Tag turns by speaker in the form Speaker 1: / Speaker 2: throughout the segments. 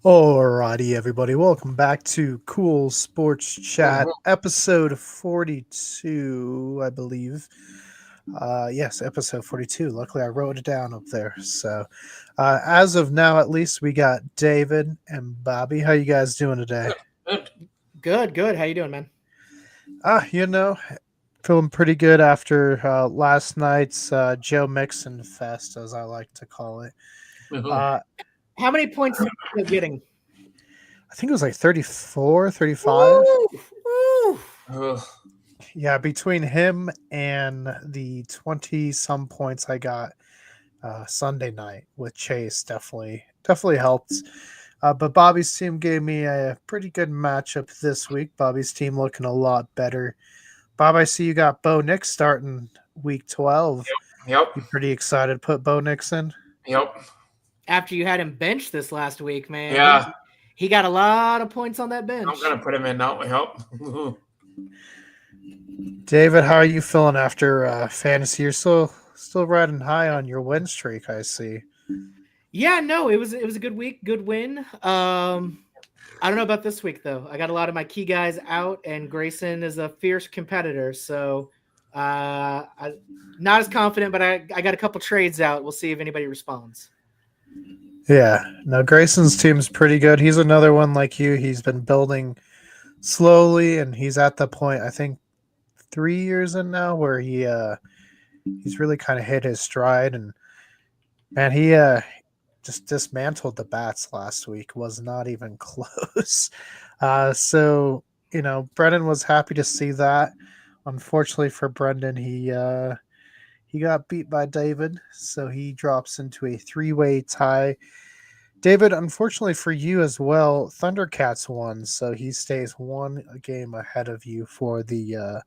Speaker 1: Alrighty, everybody, welcome back to Cool Sports Chat,
Speaker 2: Mhm.
Speaker 1: episode 42, I believe. Yes, episode 42. Luckily, I wrote it down up there. So, as of now, at least, we got David and Bobby. How you guys doing today?
Speaker 2: Good.
Speaker 3: Good. How you doing, man?
Speaker 1: Ah, feeling pretty good after last night's Joe Mixon Fest, as I like to call it.
Speaker 2: Mhm.
Speaker 1: Uh,
Speaker 3: How many points are you getting?
Speaker 1: I think it was like 34, 35.
Speaker 3: Woo!
Speaker 2: Ugh.
Speaker 1: Yeah, between him and the 20 some points I got Sunday night with Chase, definitely helped. But Bobby's team gave me a pretty good matchup this week. Bobby's team looking a lot better. Bob, I see you got Bo Nix starting week 12.
Speaker 2: Yep.
Speaker 1: You pretty excited to put Bo Nix in?
Speaker 2: Yep.
Speaker 3: After you had him benched this last week, man,
Speaker 2: Yeah.
Speaker 3: he got a lot of points on that bench.
Speaker 2: I'm gonna put him in now. Yep.
Speaker 1: David, how are you feeling after fantasy? You're still riding high on your win streak, I see.
Speaker 3: Yeah, no, it was a good week, good win. I don't know about this week though. I got a lot of my key guys out, and Grayson is a fierce competitor, so I not as confident. But I got a couple trades out. We'll see if anybody responds.
Speaker 1: Yeah, no, Grayson's team's pretty good. He's another one like you. He's been building slowly, and he's at the point I think 3 years in now where he's really kind of hit his stride. And man, he just dismantled the bats last week. Was not even close. So Brendan was happy to see that. Unfortunately for Brendan, he got beat by David, so he drops into a three-way tie. David, unfortunately for you as well, Thundercats won, so he stays one game ahead of you for the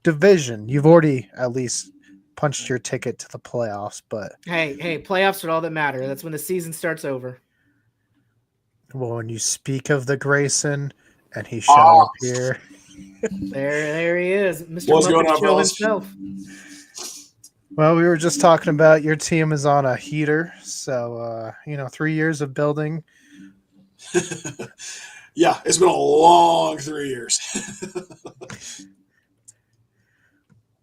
Speaker 1: division. You've already at least punched your ticket to the playoffs, but
Speaker 3: Hey, playoffs are all that matter. That's when the season starts over.
Speaker 1: well, when you speak of the Grayson, and he shall
Speaker 2: Oh.
Speaker 1: appear.
Speaker 3: There he is, Mr.
Speaker 2: What's going
Speaker 3: Muppet
Speaker 2: on,
Speaker 3: Show
Speaker 2: fellas?
Speaker 3: himself.
Speaker 1: Well, we were just talking about your team is on a heater, so 3 years of building.
Speaker 4: Yeah, it's been a long 3 years.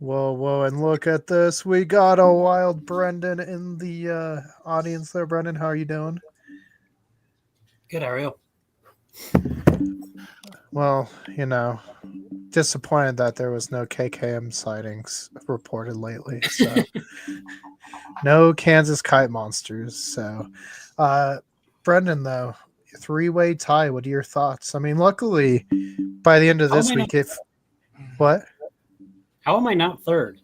Speaker 1: Whoa, and look at this. We got a wild Brendan in the audience there. Brendan, how are you doing?
Speaker 5: Good, how are you?
Speaker 1: Well, disappointed that there was no KKM sightings reported lately. So no Kansas kite monsters. So Brendan, though, three-way tie. What are your thoughts? I mean, luckily by the end of this week, what?
Speaker 5: How am I not third?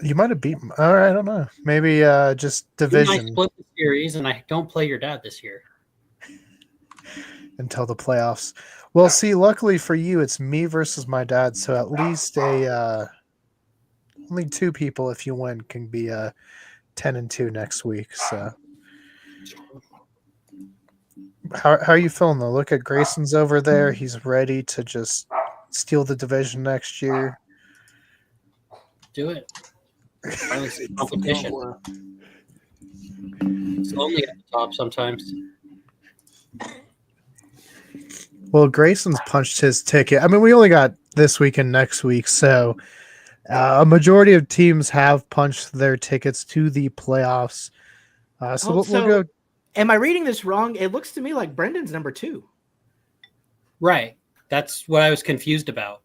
Speaker 1: You might have beaten. All right, I don't know. Maybe just division.
Speaker 5: I split the series, and I don't play your dad this year.
Speaker 1: Until the playoffs. Well, see, luckily for you, it's me versus my dad, so at least only two people, if you win, can be 10-2 next week. So, how are you feeling though? Look at Grayson's over there; he's ready to just steal the division next year.
Speaker 5: Do it. Finally, some competition. It's lonely at the top sometimes.
Speaker 1: Well, Grayson's punched his ticket. I mean, we only got this week and next week, so a majority of teams have punched their tickets to the playoffs. So we'll go.
Speaker 3: Am I reading this wrong? It looks to me like Brendan's number 2.
Speaker 5: Right. That's what I was confused about.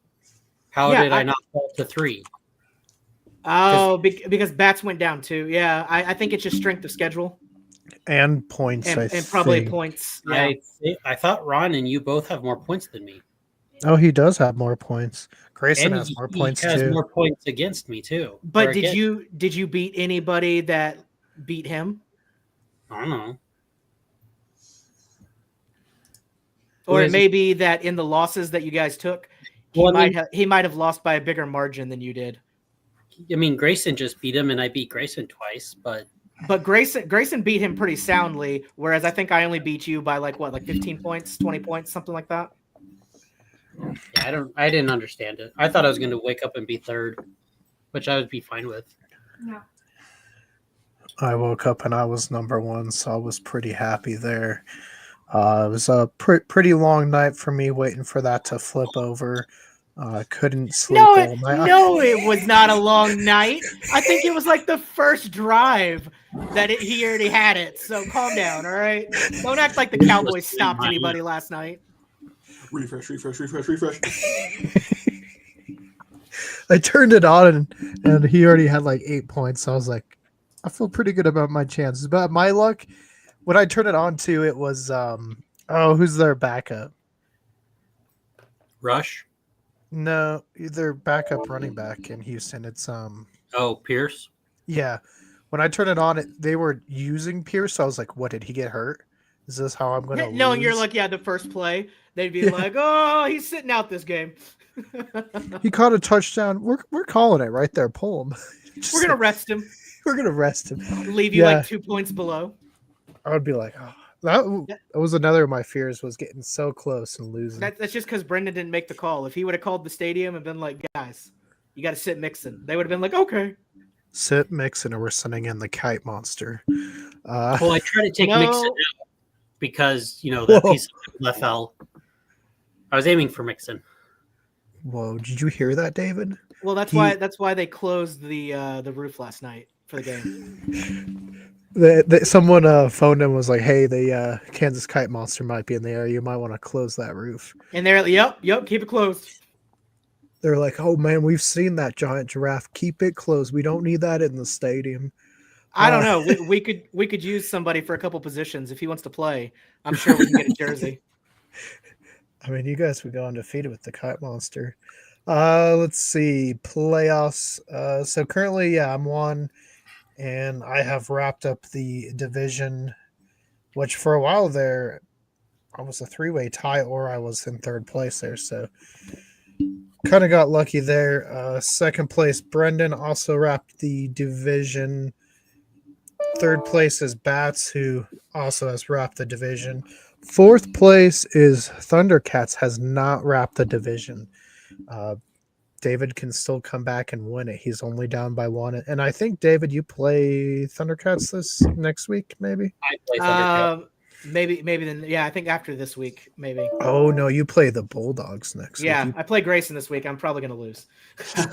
Speaker 5: How did I not fall to 3?
Speaker 3: Oh, because bats went down too. Yeah, I think it's just strength of schedule.
Speaker 1: And points,
Speaker 3: and probably points. Yeah.
Speaker 5: I thought Ron and you both have more points than me.
Speaker 1: Oh, he does have more points. Grayson has more points too.
Speaker 5: He has more points against me too.
Speaker 3: But did you beat anybody that beat him?
Speaker 5: I don't know.
Speaker 3: Or it may be that in the losses that you guys took, he might have lost by a bigger margin than you did.
Speaker 5: I mean, Grayson just beat him, and I beat Grayson twice, but
Speaker 3: Grayson beat him pretty soundly, whereas I think I only beat you by like 15 points, 20 points, something like that.
Speaker 5: Yeah, I didn't understand it. I thought I was going to wake up and be third, which I would be fine with.
Speaker 3: Yeah.
Speaker 1: I woke up and I was number one, so I was pretty happy there. It was a pretty long night for me waiting for that to flip over. Couldn't sleep all night.
Speaker 3: No, it was not a long night. I think it was like the first drive that he already had it. So calm down, all right? Don't act like the Cowboys stopped anybody last night.
Speaker 4: Refresh.
Speaker 1: I turned it on and he already had like 8 points. So I was like, I feel pretty good about my chances. But my luck, when I turned it on to, it was who's their backup?
Speaker 5: Rush.
Speaker 1: No, their backup running back in Houston. It's
Speaker 5: Pierce.
Speaker 1: yeah. When I turned it on, they were using Pierce. So I was like, what, did he get hurt? Is this how I'm gonna
Speaker 3: No,
Speaker 1: lose?
Speaker 3: and you're like, the first play, they'd be like, oh, he's sitting out this game.
Speaker 1: He caught a touchdown. We're calling it right there. Pull him.
Speaker 3: We're gonna rest him.
Speaker 1: We're gonna rest him.
Speaker 3: Leave you like 2 points below.
Speaker 1: I would be like, oh, that was another of my fears, was getting so close and losing.
Speaker 3: That's just because Brendan didn't make the call. If he would have called the stadium and been like, guys, you got to sit Mixon, they would have been like, okay.
Speaker 1: Sit Mixon, or we're sending in the kite monster.
Speaker 5: Well, I try to take Mixon out because that piece of left fell. I was aiming for Mixon.
Speaker 1: Whoa! Did you hear that, David?
Speaker 3: Well, that's why they closed the roof last night for the game.
Speaker 1: Someone phoned him and was like, "Hey, the Kansas Kite Monster might be in the area. You might want to close that roof."
Speaker 3: And they're like, "Yep, keep it closed."
Speaker 1: They're like, "Oh man, we've seen that giant giraffe. Keep it closed. We don't need that in the stadium."
Speaker 3: I don't know. We could use somebody for a couple positions if he wants to play. I'm sure we can get a jersey.
Speaker 1: I mean, you guys would go undefeated with the Kite Monster. Let's see, playoffs. So currently, I'm 1, and I have wrapped up the division, which for a while there, I was a 3-way tie, or I was in 3rd place there. So kind of got lucky there. Second place, Brendan also wrapped the division. 3rd place is Bats, who also has wrapped the division. 4th place is Thundercats, has not wrapped the division. David can still come back and win it. He's only down by 1. And I think, David, you play Thundercats this next week, maybe?
Speaker 5: I play Thundercats.
Speaker 3: Maybe then. Yeah, I think after this week, maybe.
Speaker 1: Oh, no, you play the Bulldogs next week.
Speaker 3: Yeah, I play Grayson this week. I'm probably going to lose.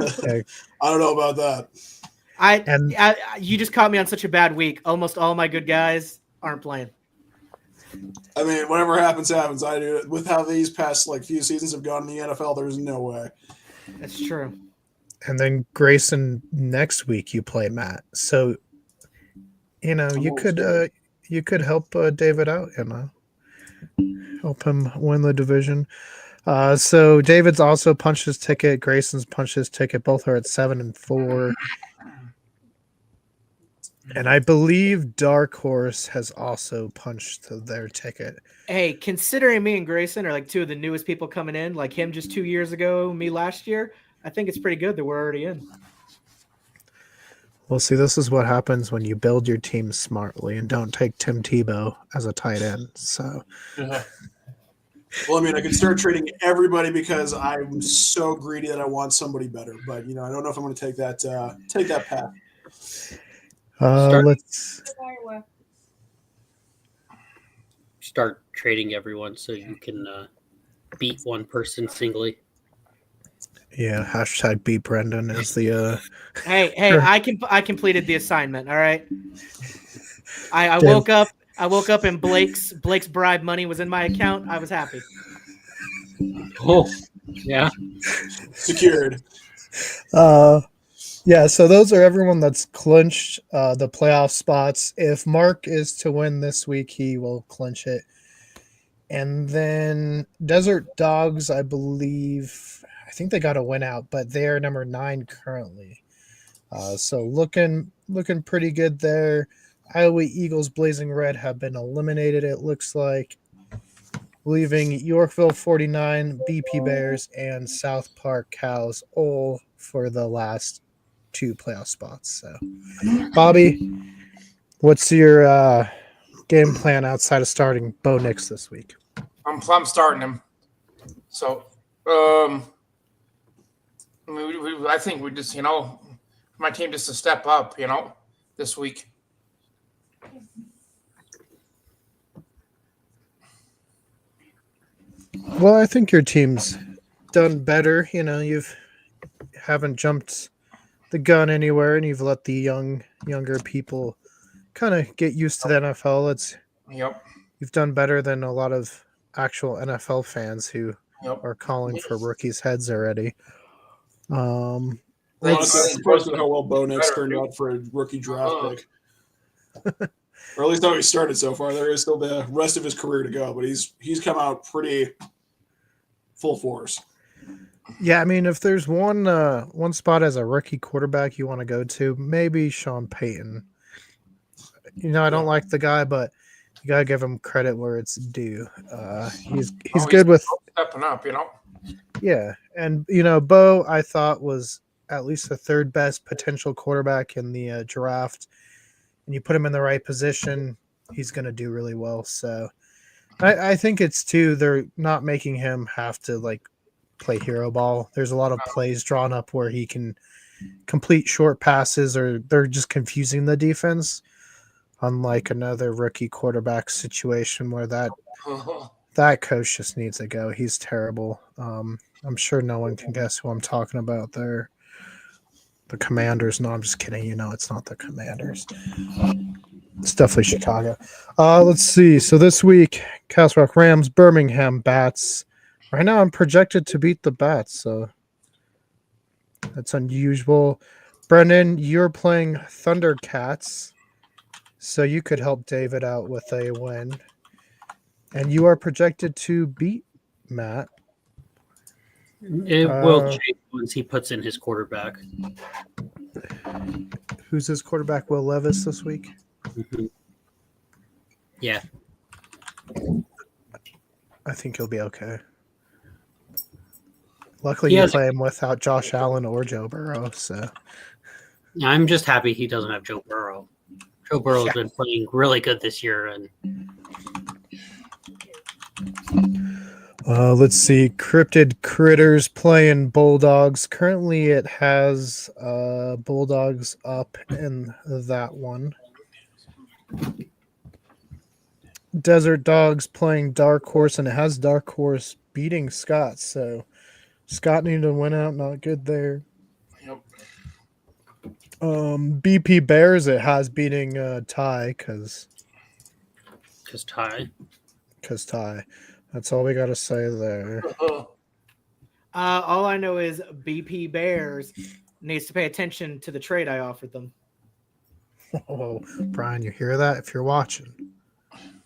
Speaker 1: Okay.
Speaker 4: I don't know about that.
Speaker 3: You just caught me on such a bad week. Almost all my good guys aren't playing.
Speaker 4: I mean, whatever happens. I do it. With how these past few seasons have gone in the NFL, there's no way.
Speaker 3: That's true.
Speaker 1: And then Grayson, next week you play Matt. So, you could help David out, help him win the division. So David's also punched his ticket. Grayson's punched his ticket. Both are at 7 and 4. And I believe Dark Horse has also punched their ticket.
Speaker 3: Hey, considering me and Grayson are like 2 of the newest people coming in, like him just 2 years ago, me last year, I think it's pretty good that we're already in.
Speaker 1: Well, see, this is what happens when you build your team smartly and don't take Tim Tebow as a tight end. So,
Speaker 4: well, I mean, I could start trading everybody because I'm so greedy that I want somebody better. But I don't know if I'm going to take that path.
Speaker 1: Let's
Speaker 5: start trading everyone so you can beat one person singly.
Speaker 1: Yeah, hashtag beat Brendan is the
Speaker 3: Hey, I completed the assignment, all right? I woke up and Blake's bribe money was in my account. I was happy.
Speaker 5: Oh, yeah.
Speaker 4: Secured.
Speaker 1: Yeah, so those are everyone that's clinched the playoff spots. If Mark is to win this week, he will clinch it. And then Desert Dogs, I think they got a win out, but they're number 9 currently. So looking pretty good there. Iowa Eagles Blazing Red have been eliminated, it looks like, leaving Yorkville 49, BP Bears, and South Park Cows all for the last 2 playoff spots. So, Bobby, what's your game plan outside of starting Bo Nix this week?
Speaker 2: I'm starting him. So, I think we just, my team just to step up, this week.
Speaker 1: Well, I think your team's done better. You know, haven't jumped the gun anywhere, and you've let the younger people kind of get used to the NFL.
Speaker 2: Yep.
Speaker 1: You've done better than a lot of actual NFL fans who
Speaker 2: Yep.
Speaker 1: are calling for rookies' heads already.
Speaker 2: Honestly,
Speaker 4: Honestly, I'm
Speaker 2: it's
Speaker 4: surprised with how well Bo Nix
Speaker 2: better,
Speaker 4: turned
Speaker 2: too.
Speaker 4: out for a rookie draft
Speaker 2: Uh-huh.
Speaker 4: pick. Or at least how he started so far. There is still the rest of his career to go, but he's come out pretty full force.
Speaker 1: Yeah, I mean, if there's one spot as a rookie quarterback you want to go to, maybe Sean Payton. You know, I don't like the guy, but you gotta give him credit where it's due. He's good with
Speaker 2: stepping up, you know.
Speaker 1: yeah, and you know, Bo I thought was at least the third best potential quarterback in the draft, and you put him in the right position, he's gonna do really well. So I think it's too they're not making him have to like play hero ball. There's a lot of plays drawn up where he can complete short passes, or they're just confusing the defense. Unlike another rookie quarterback situation where that coach just needs to go. He's terrible. I'm sure no one can guess who I'm talking about there. The Commanders. No, I'm just kidding. You know, it's not the Commanders. It's definitely Chicago. Let's see. So this week, Castle Rock Rams, Birmingham Bats. Right now, I'm projected to beat the Bats, so that's unusual. Brendan, you're playing Thundercats, so you could help David out with a win. And you are projected to beat Matt.
Speaker 5: It will change once he puts in his quarterback.
Speaker 1: Who's his quarterback? Will Levis this week?
Speaker 5: Mm-hmm. Yeah.
Speaker 1: I think he'll be okay. Luckily, you play him without Josh Allen or Joe Burrow. So
Speaker 5: I'm just happy he doesn't have Joe Burrow. Joe Burrow's been playing really good this year, and
Speaker 1: let's see. Cryptid Critters playing Bulldogs. Currently, it has Bulldogs up in that one. Desert Dogs playing Dark Horse, and it has Dark Horse beating Scott. So Scott needed to win out. Not good there.
Speaker 2: Yep.
Speaker 1: BP Bears, it has beating Ty because
Speaker 5: Ty.
Speaker 1: That's all we got to say there.
Speaker 3: All I know is BP Bears needs to pay attention to the trade I offered them.
Speaker 1: Oh, Brian, you hear that? If you're watching,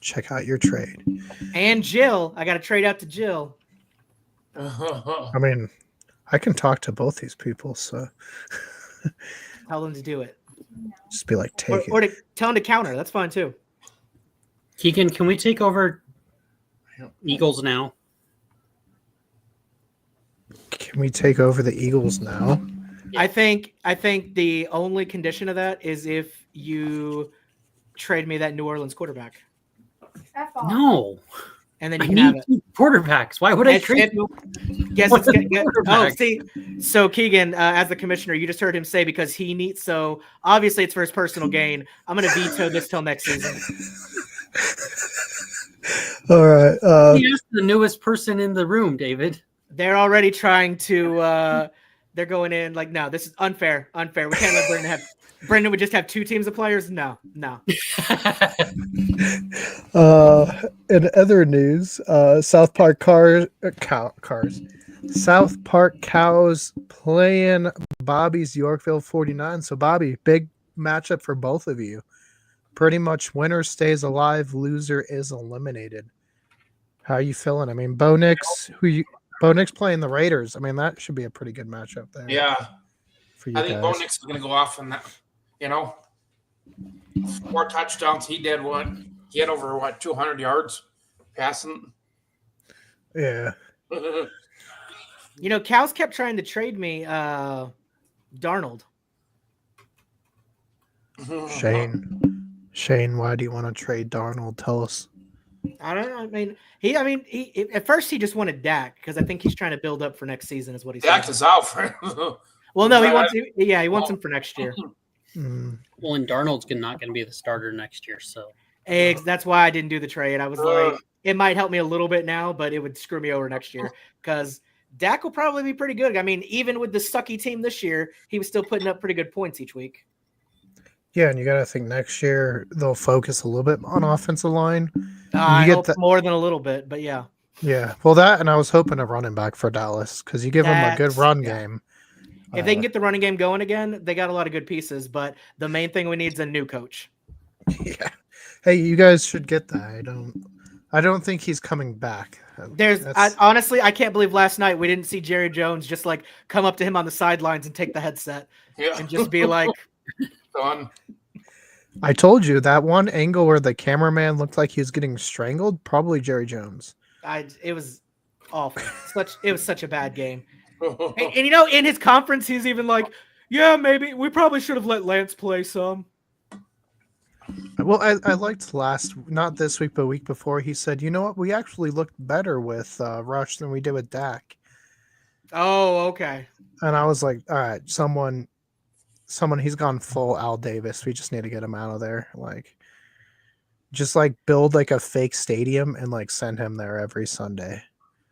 Speaker 1: check out your trade.
Speaker 3: And Jill, I got to trade out to Jill.
Speaker 1: I mean, I can talk to both these people, so
Speaker 3: Tell them to do it.
Speaker 1: just be like, take
Speaker 3: or
Speaker 1: it.
Speaker 3: to tell them to counter. That's fine too.
Speaker 5: Keegan, can we take over Eagles now?
Speaker 1: Can we take over the Eagles now?
Speaker 3: I think the only condition of that is if you trade me that New Orleans quarterback.
Speaker 5: No.
Speaker 3: And then you
Speaker 5: I
Speaker 3: can have
Speaker 5: need
Speaker 3: it.
Speaker 5: two quarterbacks. Why would I trade you?
Speaker 3: Yes,
Speaker 5: What's
Speaker 3: it's
Speaker 5: a
Speaker 3: good. Oh,
Speaker 5: quarterback?
Speaker 3: see, so Keegan, as the commissioner, you just heard him say because he needs. So obviously, it's for his personal gain. I'm going to veto this till next season.
Speaker 1: All right.
Speaker 5: He asked the newest person in the room, David.
Speaker 3: They're already trying to. They're going in like, no, this is unfair. Unfair. We can't let Brendan have. Brendan would just have two teams of players. No.
Speaker 1: In other news, South Park Cows playing Bobby's Yorkville 49. So Bobby, big matchup for both of you. Pretty much winner stays alive, loser is eliminated. How are you feeling? I mean, Bo Nix playing the Raiders. I mean, that should be a pretty good matchup there.
Speaker 2: Yeah.
Speaker 1: For you
Speaker 2: I think
Speaker 1: guys.
Speaker 2: Bo Nix is going to go off in that, 4 touchdowns. He did what? He had over 200 yards passing.
Speaker 1: Yeah.
Speaker 3: Cows kept trying to trade me Darnold.
Speaker 1: Shane, why do you want to trade Darnold? Tell us.
Speaker 3: I don't know. He at first he just wanted Dak because I think he's trying to build up for next season is what he said.
Speaker 2: Dak is out for
Speaker 3: Well, no, he wants him for next year.
Speaker 5: Well, and Darnold's not going to be the starter next year, so
Speaker 3: That's why I didn't do the trade. I was like, it might help me a little bit now, but it would screw me over next year because Dak will probably be pretty good. I mean, even with the sucky team this year, he was still putting up pretty good points each week.
Speaker 1: Yeah, and you got to think next year they'll focus a little bit on offensive line.
Speaker 3: I
Speaker 1: get
Speaker 3: hope
Speaker 1: the-
Speaker 3: more than a little bit, but yeah.
Speaker 1: Yeah, well, that and I was hoping a running back for Dallas because you give them a good
Speaker 3: That's-
Speaker 1: run
Speaker 3: yeah.
Speaker 1: game.
Speaker 3: If they can get the running game going again, they got a lot of good pieces, but the main thing we need is a new coach.
Speaker 1: Yeah. Hey, you guys should get that. I don't think he's coming back.
Speaker 3: Honestly, I can't believe last night we didn't see Jerry Jones just like come up to him on the sidelines and take the headset
Speaker 2: Yeah.
Speaker 3: and just be like,
Speaker 2: Done.
Speaker 1: I told you that one angle where the cameraman looked like he was getting strangled, probably Jerry Jones.
Speaker 3: it was awful. It was such a bad game. And you know, in his conference, he's even like, yeah, maybe we probably should have let Lance play some.
Speaker 1: Well, I liked not this week, but week before, he said, you know what, we actually looked better with Rush than we did with Dak.
Speaker 3: Oh, okay.
Speaker 1: And I was like, all right, someone, he's gone full Al Davis. We just need to get him out of there. Like, just like build like a fake stadium and like send him there every Sunday.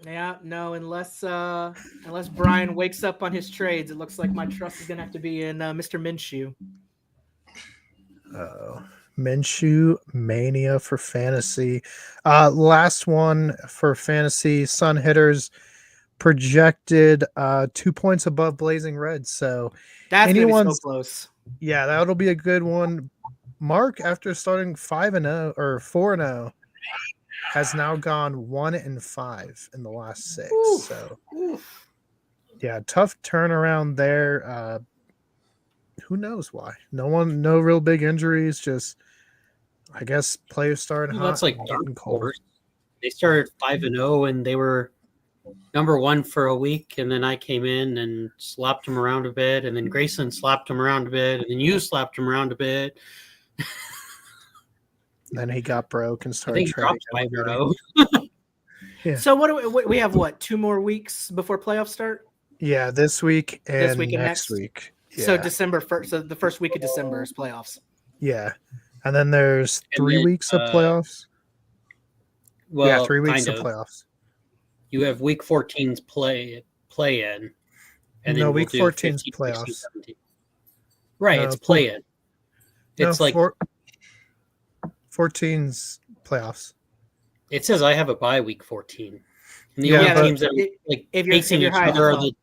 Speaker 3: Yeah, no, unless Brian wakes up on his trades, it looks like my trust is gonna have to be in Mr. Minshew.
Speaker 1: Minshew mania for fantasy. Last one for fantasy. Sun hitters projected 2 points above Blazing Red. So
Speaker 3: that's gonna be so close.
Speaker 1: Yeah, that'll be a good one. Mark, after starting 5-0 or 4-0, has now gone 1-5 in the last 6.
Speaker 3: Oof.
Speaker 1: So yeah, tough turnaround there. Who knows why? No real big injuries. Just I guess players started hot.
Speaker 5: That's like
Speaker 1: getting
Speaker 5: dark
Speaker 1: cold.
Speaker 5: horse. They started 5-0 and they were number 1 for a week, and then I came in and slapped them around a bit, and then Grayson slapped them around a bit, and then you slapped them around a bit.
Speaker 1: Then he got broke and
Speaker 5: I
Speaker 1: started
Speaker 5: think he
Speaker 1: trading.
Speaker 5: dropped
Speaker 1: everybody.
Speaker 5: 5-0.
Speaker 1: Yeah.
Speaker 3: So what do we have? What, 2 more weeks before playoffs start?
Speaker 1: Yeah, this week and
Speaker 3: This week and
Speaker 1: next
Speaker 3: next?
Speaker 1: week. Yeah.
Speaker 3: So December 1st. So the first week of December is playoffs.
Speaker 1: Yeah. And then there's
Speaker 5: And
Speaker 1: 3
Speaker 5: then,
Speaker 1: weeks of playoffs.
Speaker 5: Well,
Speaker 1: yeah, 3 weeks
Speaker 5: kind
Speaker 1: of playoffs.
Speaker 5: You have week 14's play in, and then
Speaker 1: week
Speaker 5: we'll
Speaker 1: 14's
Speaker 5: 15,
Speaker 1: playoffs.
Speaker 5: 16, 17. Right,
Speaker 1: No,
Speaker 5: it's play in. It's like
Speaker 1: 14's playoffs.
Speaker 5: it says I have a bye week 14. And the
Speaker 1: Yeah,
Speaker 5: only
Speaker 1: but
Speaker 5: teams that are like
Speaker 3: if you're-
Speaker 5: facing
Speaker 3: if you're
Speaker 5: each
Speaker 3: high
Speaker 5: other are
Speaker 3: enough.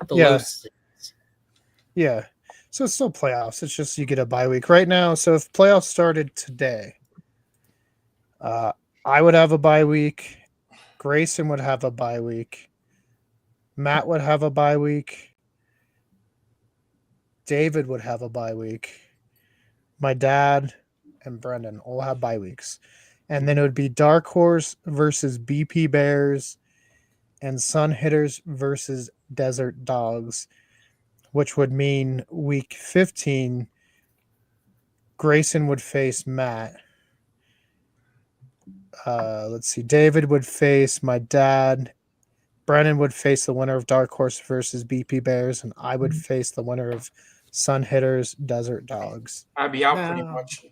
Speaker 5: the
Speaker 1: Yeah.
Speaker 5: low seeds.
Speaker 1: Yeah. So it's still playoffs. It's just you get a bye week right now. So if playoffs started today, I would have a bye week. Grayson would have a bye week. Matt would have a bye week. David would have a bye week. My dad and Brendan all have bye weeks. And then it would be Dark Horse versus BP Bears and Sun Hitters versus Desert Dogs, which would mean week 15, Grayson would face Matt. Let's see. David would face my dad. Brennan would face the winner of Dark Horse versus BP Bears, and I would face the winner of Sun Hitters Desert Dogs.
Speaker 2: I'd be out pretty
Speaker 3: Wow.
Speaker 2: much.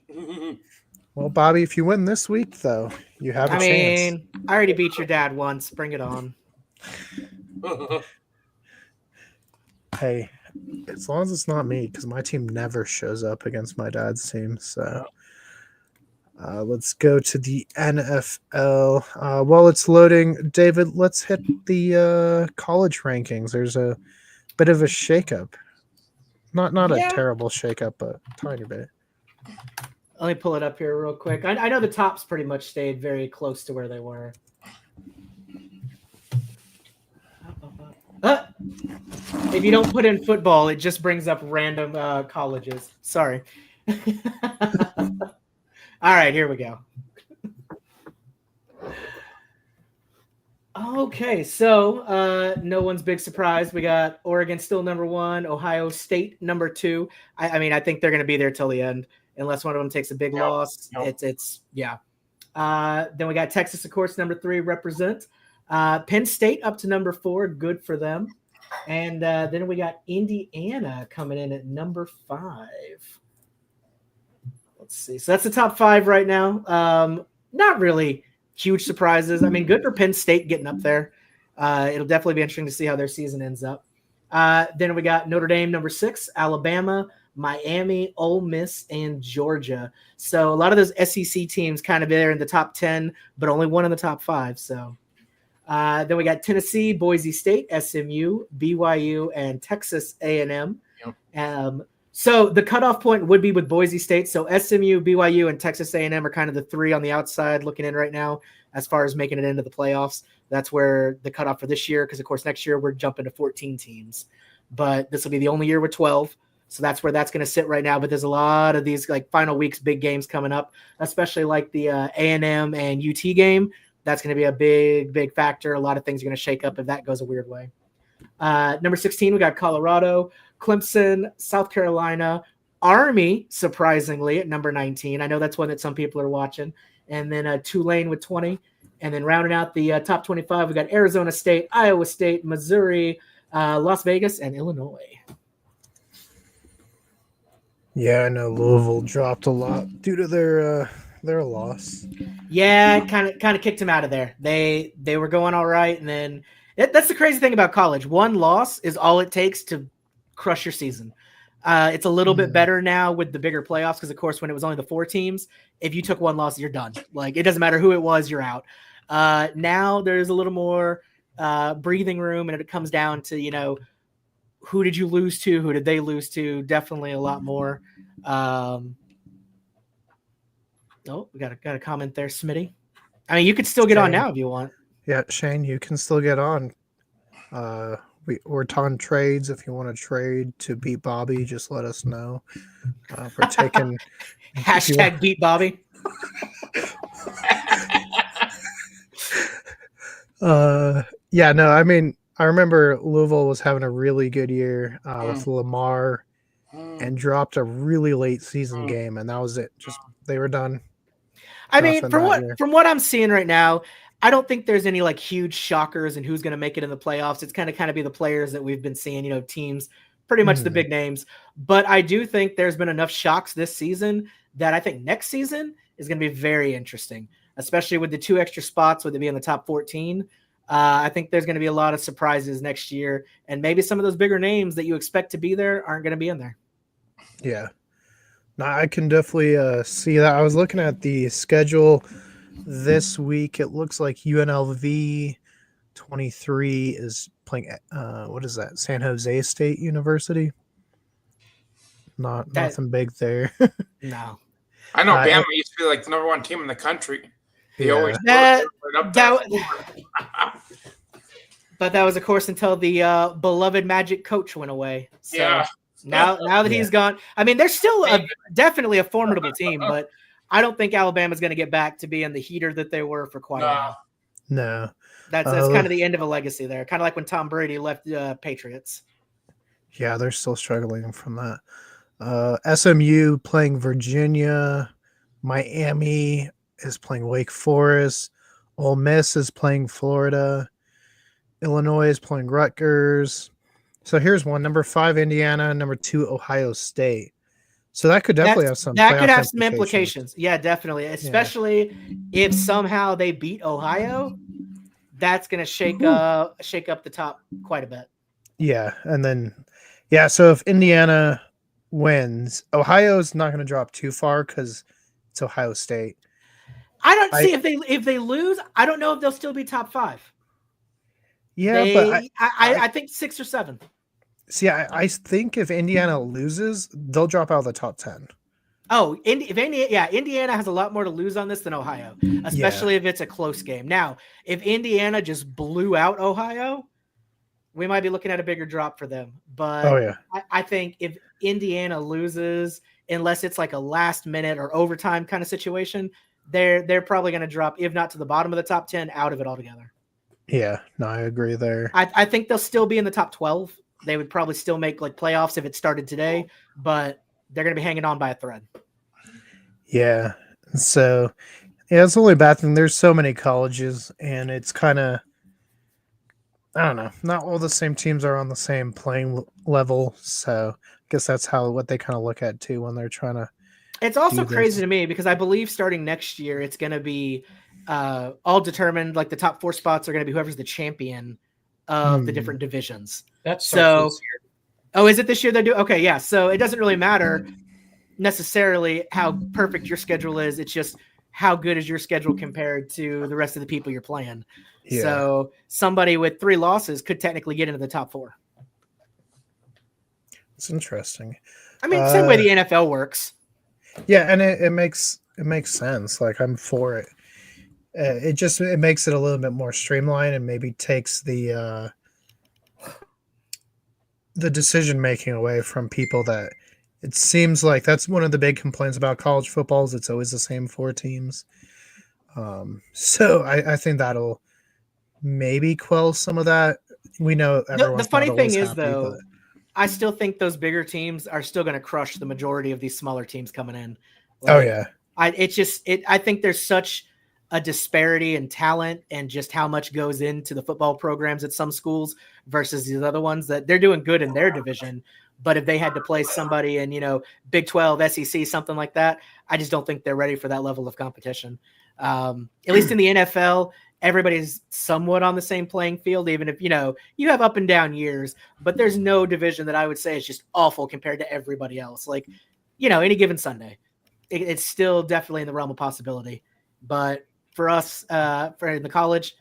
Speaker 1: Well, Bobby, if you win this week, though, you have a
Speaker 3: I
Speaker 1: chance.
Speaker 3: mean, I already beat your dad once. Bring it on.
Speaker 1: Hey, as long as it's not me, because my team never shows up against my dad's team. So let's go to the NFL. While it's loading, David, let's hit the college rankings. There's a bit of a shakeup. Not
Speaker 3: Yeah.
Speaker 1: a terrible shakeup, but a tiny bit.
Speaker 3: Let me pull it up here real quick. I know the tops pretty much stayed very close to where they were. If you don't put in football, it just brings up random colleges. Sorry. All right, here we go. Okay, so no one's big surprise. We got Oregon still number 1, Ohio State number 2. I mean, I think they're going to be there till the end, unless one of them takes a big loss.
Speaker 2: Yep.
Speaker 3: It's yeah. Then we got Texas, of course, number 3, represent. Penn State up to number 4, good for them. And then we got Indiana coming in at number 5. Let's see. So that's the top 5 right now. not really huge surprises. I mean, good for Penn State getting up there. It'll definitely be interesting to see how their season ends up. Then we got Notre Dame, number 6, Alabama, Miami, Ole Miss, and Georgia. So a lot of those SEC teams kind of there in the top 10, but only one in the top 5. So then we got Tennessee, Boise State, SMU, BYU, and Texas A&M.
Speaker 2: Yep.
Speaker 3: So the cutoff point would be with Boise State. So SMU, BYU, and Texas A&M are kind of the 3 on the outside looking in right now as far as making it into the playoffs. That's where the cutoff for this year, because, of course, next year we're jumping to 14 teams. But this will be the only year with 12. So that's where that's going to sit right now. But there's a lot of these like final weeks, big games coming up, especially like the A&M and UT game. That's going to be a big, big factor. A lot of things are going to shake up if that goes a weird way. Number 16, we got Colorado, Clemson, South Carolina, Army, surprisingly, at number 19. I know that's one that some people are watching. And then Tulane with 20. And then rounding out the top 25, we got Arizona State, Iowa State, Missouri, Las Vegas, and Illinois.
Speaker 1: Yeah, I know Louisville dropped a lot due to their loss.
Speaker 3: Yeah, kind of kicked them out of there. They were going all right, and then that's the crazy thing about college. One loss is all it takes to crush your season. It's a little bit better now with the bigger playoffs because, of course, when it was only the 4 teams, if you took one loss, you're done. Like, it doesn't matter who it was, you're out. Now there's a little more breathing room, and it comes down to, you know, who did you lose to? Who did they lose to? Definitely a lot more. Oh, we got a comment there, Smitty. I mean, you could still get on now if you want.
Speaker 1: Yeah, Shane, you can still get on. We're talking trades. If you want to trade to beat Bobby, just let us know. We're taking
Speaker 3: hashtag beat Bobby.
Speaker 1: Yeah, no, I mean, I remember Louisville was having a really good year with Lamar and dropped a really late season game, and that was it. Just they were done.
Speaker 3: I mean, from what I'm seeing right now, I don't think there's any like huge shockers and who's going to make it in the playoffs. It's kind of be the players that we've been seeing, you know, teams, pretty much the big names. But I do think there's been enough shocks this season that I think next season is going to be very interesting, especially with the 2 extra spots, with it being the top 14. I think there's going to be a lot of surprises next year, and maybe some of those bigger names that you expect to be there aren't going to be in there.
Speaker 1: Yeah. No, I can definitely see that. I was looking at the schedule this week. It looks like UNLV 23 is playing what is that? San Jose State University. Nothing big there.
Speaker 3: No.
Speaker 2: I know Bama used to be like the number 1 team in the country. They always
Speaker 3: but that was, of course, until the beloved Magic coach went away. So
Speaker 2: yeah.
Speaker 3: Now that he's gone, I mean, they're still definitely a formidable team, but I don't think Alabama's going to get back to being the heater that they were for quite a while.
Speaker 1: No.
Speaker 3: That's kind of the end of a legacy there. Kind of like when Tom Brady left the Patriots.
Speaker 1: Yeah, they're still struggling from that. SMU playing Virginia. Miami is playing Wake Forest. Ole Miss is playing Florida. Illinois is playing Rutgers. So here's one: number 5, Indiana; number 2, Ohio State. So that could definitely have some.
Speaker 3: That could have some implications. Yeah, definitely. Especially if somehow they beat Ohio, that's going to shake up the top quite a bit.
Speaker 1: Yeah, and then so if Indiana wins, Ohio's not going to drop too far because it's Ohio State.
Speaker 3: I don't see if they lose. I don't know if they'll still be top 5.
Speaker 1: Yeah, but
Speaker 3: I think 6 or 7.
Speaker 1: See, I think if Indiana loses, they'll drop out of the top 10.
Speaker 3: Oh, Indiana has a lot more to lose on this than Ohio, especially if it's a close game. Now, if Indiana just blew out Ohio, we might be looking at a bigger drop for them. But I think if Indiana loses, unless it's like a last minute or overtime kind of situation, they're probably going to drop, if not to the bottom of the top 10, out of it altogether.
Speaker 1: Yeah, no, I agree there.
Speaker 3: I think they'll still be in the top 12. They would probably still make like playoffs if it started today, but they're going to be hanging on by a thread.
Speaker 1: Yeah. So, it's the only bad thing. There's so many colleges, and it's kind of, I don't know, not all the same teams are on the same playing level. So, I guess that's what they kind of look at too when they're trying to
Speaker 3: It's also
Speaker 1: do
Speaker 3: crazy
Speaker 1: this.
Speaker 3: to me because I believe starting next year it's going to be all determined. Like the top 4 spots are going to be whoever's the champion of the different divisions.
Speaker 5: That starts
Speaker 3: So,
Speaker 5: this year.
Speaker 3: oh, is it this year they're doing? Okay, yeah. So it doesn't really matter necessarily how perfect your schedule is. It's just how good is your schedule compared to the rest of the people you're playing.
Speaker 1: Yeah.
Speaker 3: So somebody with 3 losses could technically get into the top 4.
Speaker 1: It's interesting.
Speaker 3: I mean, same way the NFL works.
Speaker 1: Yeah, and it makes sense. Like I'm for it. It makes it a little bit more streamlined and maybe takes the decision making away from people that it seems like that's one of the big complaints about college football is it's always the same 4 teams. So I think that'll maybe quell some of that. We know everyone's
Speaker 3: The funny
Speaker 1: not
Speaker 3: thing
Speaker 1: always
Speaker 3: is,
Speaker 1: happy,
Speaker 3: though,
Speaker 1: but
Speaker 3: I still think those bigger teams are still going to crush the majority of these smaller teams coming in.
Speaker 1: oh yeah,
Speaker 3: I think there's such a disparity in talent and just how much goes into the football programs at some schools versus these other ones that they're doing good in their division. But if they had to play somebody in, Big 12, SEC, something like that, I just don't think they're ready for that level of competition. At least in the NFL, everybody's somewhat on the same playing field, even if, you have up and down years, but there's no division that I would say is just awful compared to everybody else. Like, any given Sunday, it's still definitely in the realm of possibility. But for us, for in the college,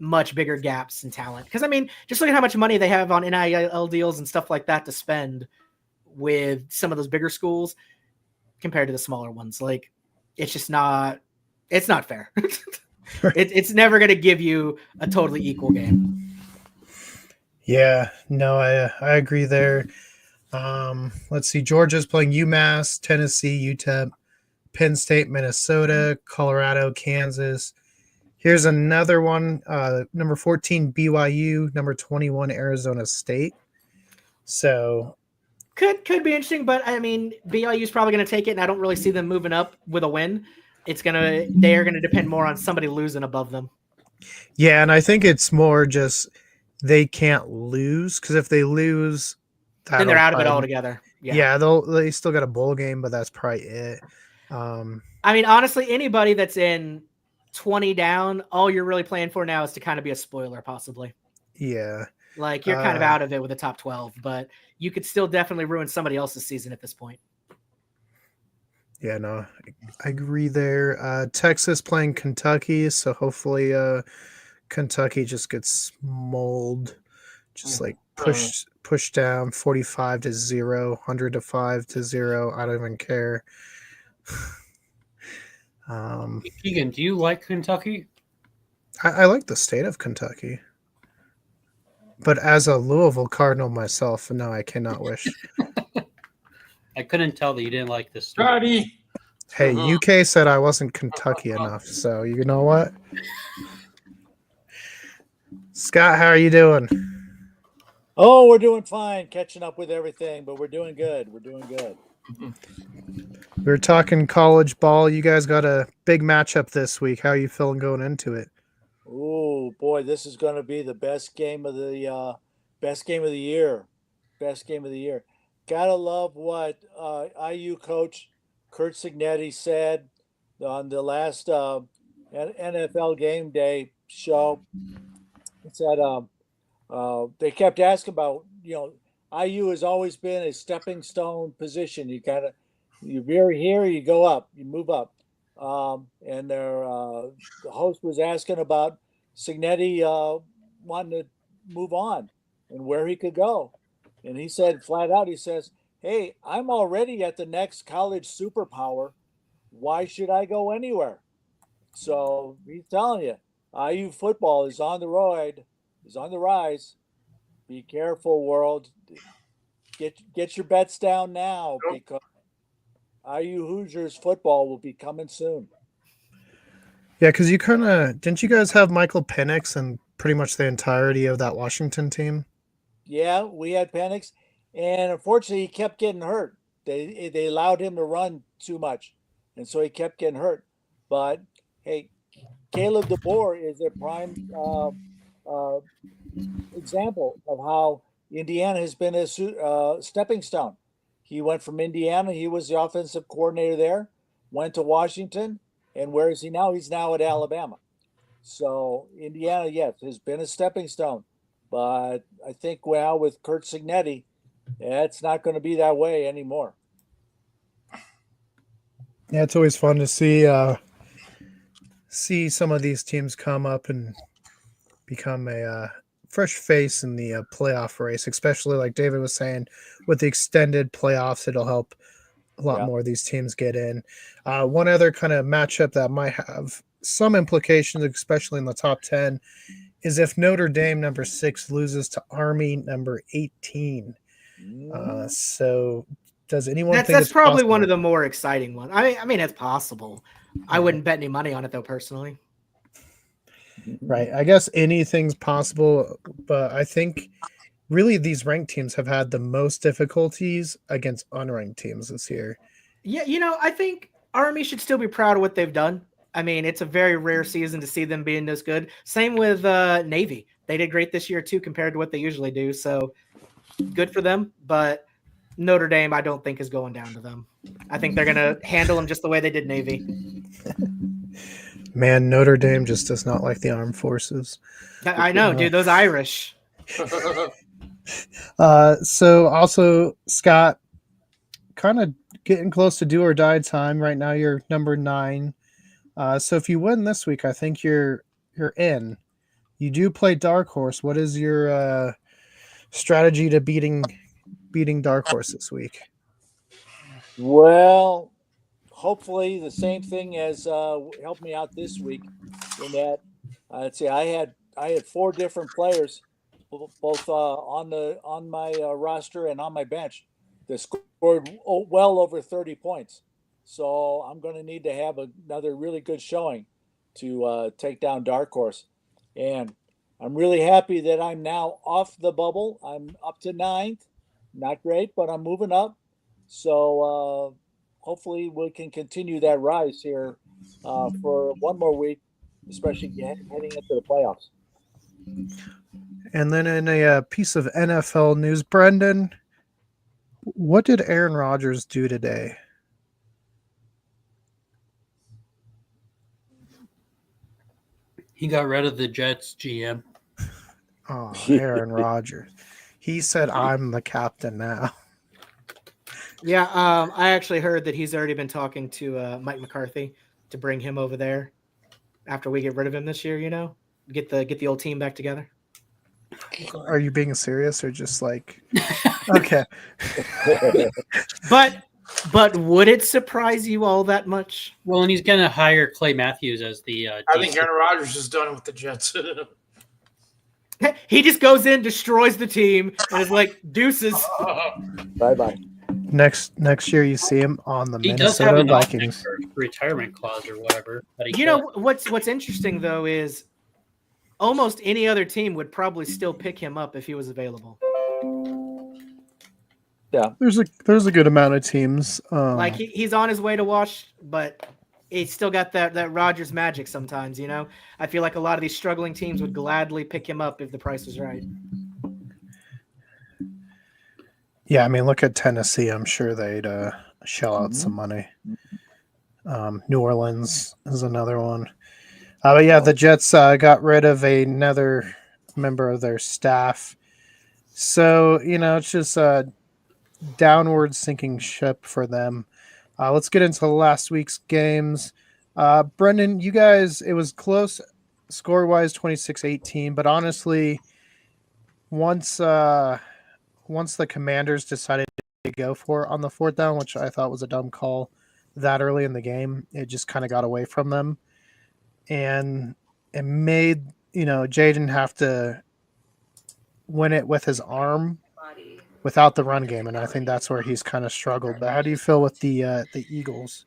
Speaker 3: much bigger gaps in talent. Because, I mean, just look at how much money they have on NIL deals and stuff like that to spend with some of those bigger schools compared to the smaller ones. Like, it's just not – it's not fair. It's never going to give you a totally equal game.
Speaker 1: yeah. No, I agree there. Let's see. Georgia's playing UMass, Tennessee, UTEP, Penn State, Minnesota, Colorado, Kansas. Here's another one. Number 14, BYU. Number 21, Arizona State. So
Speaker 3: could be interesting, but I mean, BYU is probably going to take it, and I don't really see them moving up with a win. They are going to depend more on somebody losing above them.
Speaker 1: yeah, and I think it's more just they can't lose because if they lose,
Speaker 3: then they're out of it altogether.
Speaker 1: Yeah, they still got a bowl game, but that's probably it.
Speaker 3: I mean, honestly, anybody that's in 20 down, all you're really playing for now is to kind of be a spoiler, possibly.
Speaker 1: Yeah.
Speaker 3: Like you're kind of out of it with the top 12, but you could still definitely ruin somebody else's season at this point.
Speaker 1: Yeah, no, I agree there. Texas playing Kentucky, so hopefully Kentucky just gets mauled, just like pushed down 45-0, 100-5-0. I don't even care.
Speaker 5: Keegan, do you like Kentucky?
Speaker 1: I like the state of Kentucky. But as a Louisville Cardinal myself, no, I cannot wish.
Speaker 5: I couldn't tell that you didn't like this story.
Speaker 2: Scotty.
Speaker 1: Hey, UK said I wasn't Kentucky enough, so you know what? Scott, how are you doing?
Speaker 6: Oh, we're doing fine, catching up with everything, but we're doing good. We're doing good.
Speaker 1: We were talking college ball. You guys got a big matchup this week. How are you feeling going into it?
Speaker 6: Oh boy, this is going to be the best game of the year. Best game of the year. Gotta love what IU coach Kurt Signetti said on the last NFL Game Day show. He said they kept asking about, IU has always been a stepping stone position. You veer here, you go up, you move up. And the host was asking about Signetti wanting to move on and where he could go. And he said flat out, he says, hey, I'm already at the next college superpower. Why should I go anywhere? So he's telling you, IU football is on the rise. Be careful, world. Get your bets down now because IU Hoosiers football will be coming soon.
Speaker 1: Yeah, because didn't you guys have Michael Penix and pretty much the entirety of that Washington team?
Speaker 6: Yeah, we had Penix, and unfortunately, he kept getting hurt. They allowed him to run too much, and so he kept getting hurt. But hey, Caleb DeBoer is a prime example of how Indiana has been a stepping stone. He went from Indiana. He was the offensive coordinator there, went to Washington, and where is he now? He's now at Alabama. So Indiana, yes, has been a stepping stone. But I think now with Kurt Signetti, it's not going to be that way anymore.
Speaker 1: Yeah, it's always fun to see some of these teams come up and become a fresh face in the playoff race, especially like David was saying, with the extended playoffs, it'll help a lot more of these teams get in. One other kind of matchup that might have some implications, especially in the top 10, is if Notre Dame number 6 loses to Army number 18. So does anyone think
Speaker 3: that's
Speaker 1: it's
Speaker 3: probably
Speaker 1: possible?
Speaker 3: one of the more exciting ones? I mean, it's possible. I wouldn't bet any money on it though, personally.
Speaker 1: Right. I guess anything's possible, but I think really these ranked teams have had the most difficulties against unranked teams this year.
Speaker 3: Yeah, I think Army should still be proud of what they've done. I mean, it's a very rare season to see them being this good. Same with Navy. They did great this year too compared to what they usually do. So good for them. But Notre Dame, I don't think is going down to them. I think they're going to handle them just the way they did Navy.
Speaker 1: Man, Notre Dame just does not like the armed forces.
Speaker 3: I know, dude. Those Irish.
Speaker 1: So also, Scott, kind of getting close to do or die time right now. You're number 9. So if you win this week, I think you're in. You do play Dark Horse. What is your strategy to beating Dark Horse this week?
Speaker 6: Well, hopefully the same thing as helped me out this week. In that, let's see, I had 4 different players, both on my roster and on my bench, that scored well over 30 points. So I'm going to need to have another really good showing to take down Dark Horse. And I'm really happy that I'm now off the bubble. I'm up to 9th. Not great, but I'm moving up. So hopefully we can continue that rise here for one more week, especially heading into the playoffs.
Speaker 1: And then in a piece of NFL news, Brendan, what did Aaron Rodgers do today?
Speaker 5: He got rid of the Jets GM.
Speaker 1: Oh, Aaron Rodgers. He said, "I'm the captain now."
Speaker 3: Yeah, I actually heard that he's already been talking to Mike McCarthy to bring him over there after we get rid of him this year. Get the old team back together.
Speaker 1: Are you being serious or just like okay?
Speaker 3: But would it surprise you all that much?
Speaker 5: Well, and he's going to hire Clay Matthews as the
Speaker 2: I think
Speaker 5: DC.
Speaker 2: Aaron Rodgers is done with the Jets.
Speaker 3: He just goes in, destroys the team, and is like, deuces.
Speaker 6: Bye-bye.
Speaker 1: Next year, you see him on the
Speaker 5: He does have
Speaker 1: Minnesota
Speaker 5: an
Speaker 1: Vikings.
Speaker 5: retirement clause or whatever. But he
Speaker 3: You know what's interesting though is almost any other team would probably still pick him up if he was available.
Speaker 6: Yeah.
Speaker 1: There's a good amount of teams.
Speaker 3: Like he's on his way to Wash, but he's still got that Rodgers magic sometimes, I feel like a lot of these struggling teams would gladly pick him up if the price was right.
Speaker 1: Yeah, I mean, look at Tennessee. I'm sure they'd shell out some money. New Orleans is another one. But yeah, the Jets got rid of another member of their staff. So, it's just a downward sinking ship for them. Let's get into last week's games. Brendan, you guys, it was close score-wise, 26-18. But honestly, once the Commanders decided to go for it on the 4th down, which I thought was a dumb call that early in the game, it just kind of got away from them. And it made, Jaden have to win it with his arm without the run game. And I think that's where he's kind of struggled. But how do you feel with the Eagles?